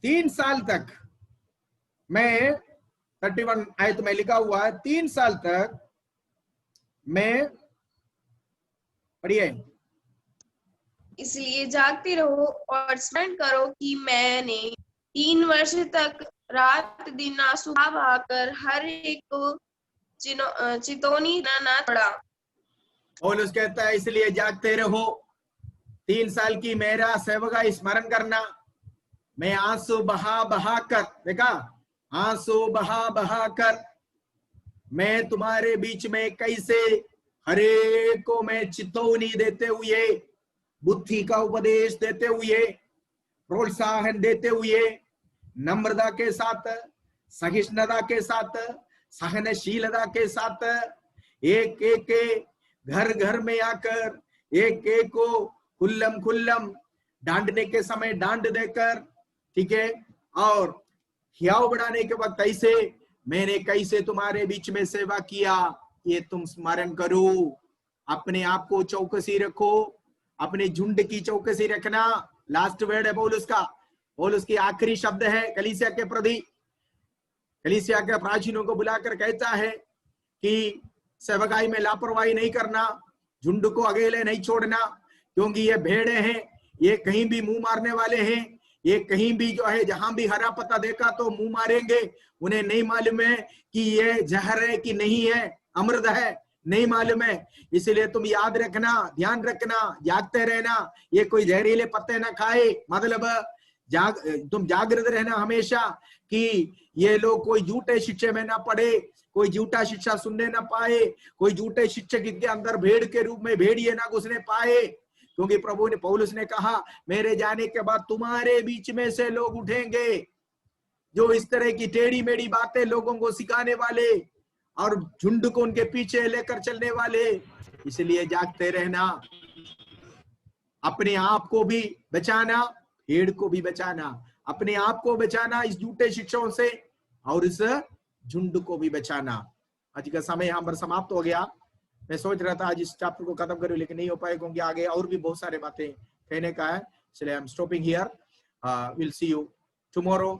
3 साल तक। मैं 31 आयत में लिखा हुआ है 3 साल तक मैं, पढ़िए, इसलिए जागते रहो और स्मरण करो कि मैंने 3 वर्ष तक रात दिन आंसू बहाकर हर एक को चितौनी ना पड़ा। पौलुस कहता है इसलिए जागते रहो, 3 साल की मेरा सेवका स्मरण करना। मैं आंसू बहा बहा कर, देखा, आंसू बहा बहा कर मैं तुम्हारे बीच में कैसे हरेक को मैं चितौनी देते हुए, बुद्धि का उपदेश देते हुए, प्रोत्साहन देते हुए, नम्रता के साथ, सहिष्णुता के साथ, सहनशीलता के साथ, एक एक के घर घर में आकर एक एक को खुल्लम खुल्लम डांटने के समय डांट देकर, ठीक है, और हियाव बढ़ाने के वक्त ऐसे मैंने कैसे तुम्हारे बीच में सेवा किया, ये तुम स्मरण करो। अपने आप को चौकसी रखो, अपने झुंड की चौकसी रखना। लास्ट वर्ड है पौलुस का, पौलुस की आखिरी शब्द है कलीसिया के प्रति। कलीसिया के प्राचीनों को बुलाकर कहता है कि सेवकाई में लापरवाही नहीं करना, झुंड को अकेले नहीं छोड़ना, क्योंकि ये भेड़े हैं, ये कहीं भी मुंह मारने वाले हैं, ये कहीं भी जो है जहां भी हरा पत्ता देखा तो मुंह मारेंगे। उन्हें नहीं मालूम है कि ये जहर है कि नहीं है, अमृत है, नहीं मालूम है। इसलिए तुम याद रखना, ध्यान रखना, जागते रहना, ये कोई जहरीले पत्ते ना खाए, मतलब तुम जागृत रहना हमेशा कि ये लोग कोई झूठे शिक्षा में ना पड़े, कोई झूठा शिक्षा सुनने ना पाए, कोई झूठे शिक्षक के अंदर भेड़ के रूप में भेड़िए ना घुसने पाए, क्योंकि प्रभु ने, पौलुस ने कहा मेरे जाने के बाद तुम्हारे बीच में से लोग उठेंगे जो इस तरह की टेढ़ी मेढ़ी बातें लोगों को सिखाने वाले और झुंड को उनके पीछे लेकर चलने वाले। इसलिए जागते रहना, अपने आप को भी बचाना, भेड़ को भी बचाना, अपने आप को बचाना इस झूठे शिक्षाओं से और इस झुंड को भी बचाना। आज का समय यहाँ पर समाप्त हो गया। मैं सोच रहा था आज इस चैप्टर को खत्म करूं, लेकिन नहीं हो पाए क्योंकि आगे और भी बहुत सारे बातें कहने का है, इसलिए I am stopping here. Will see you tomorrow.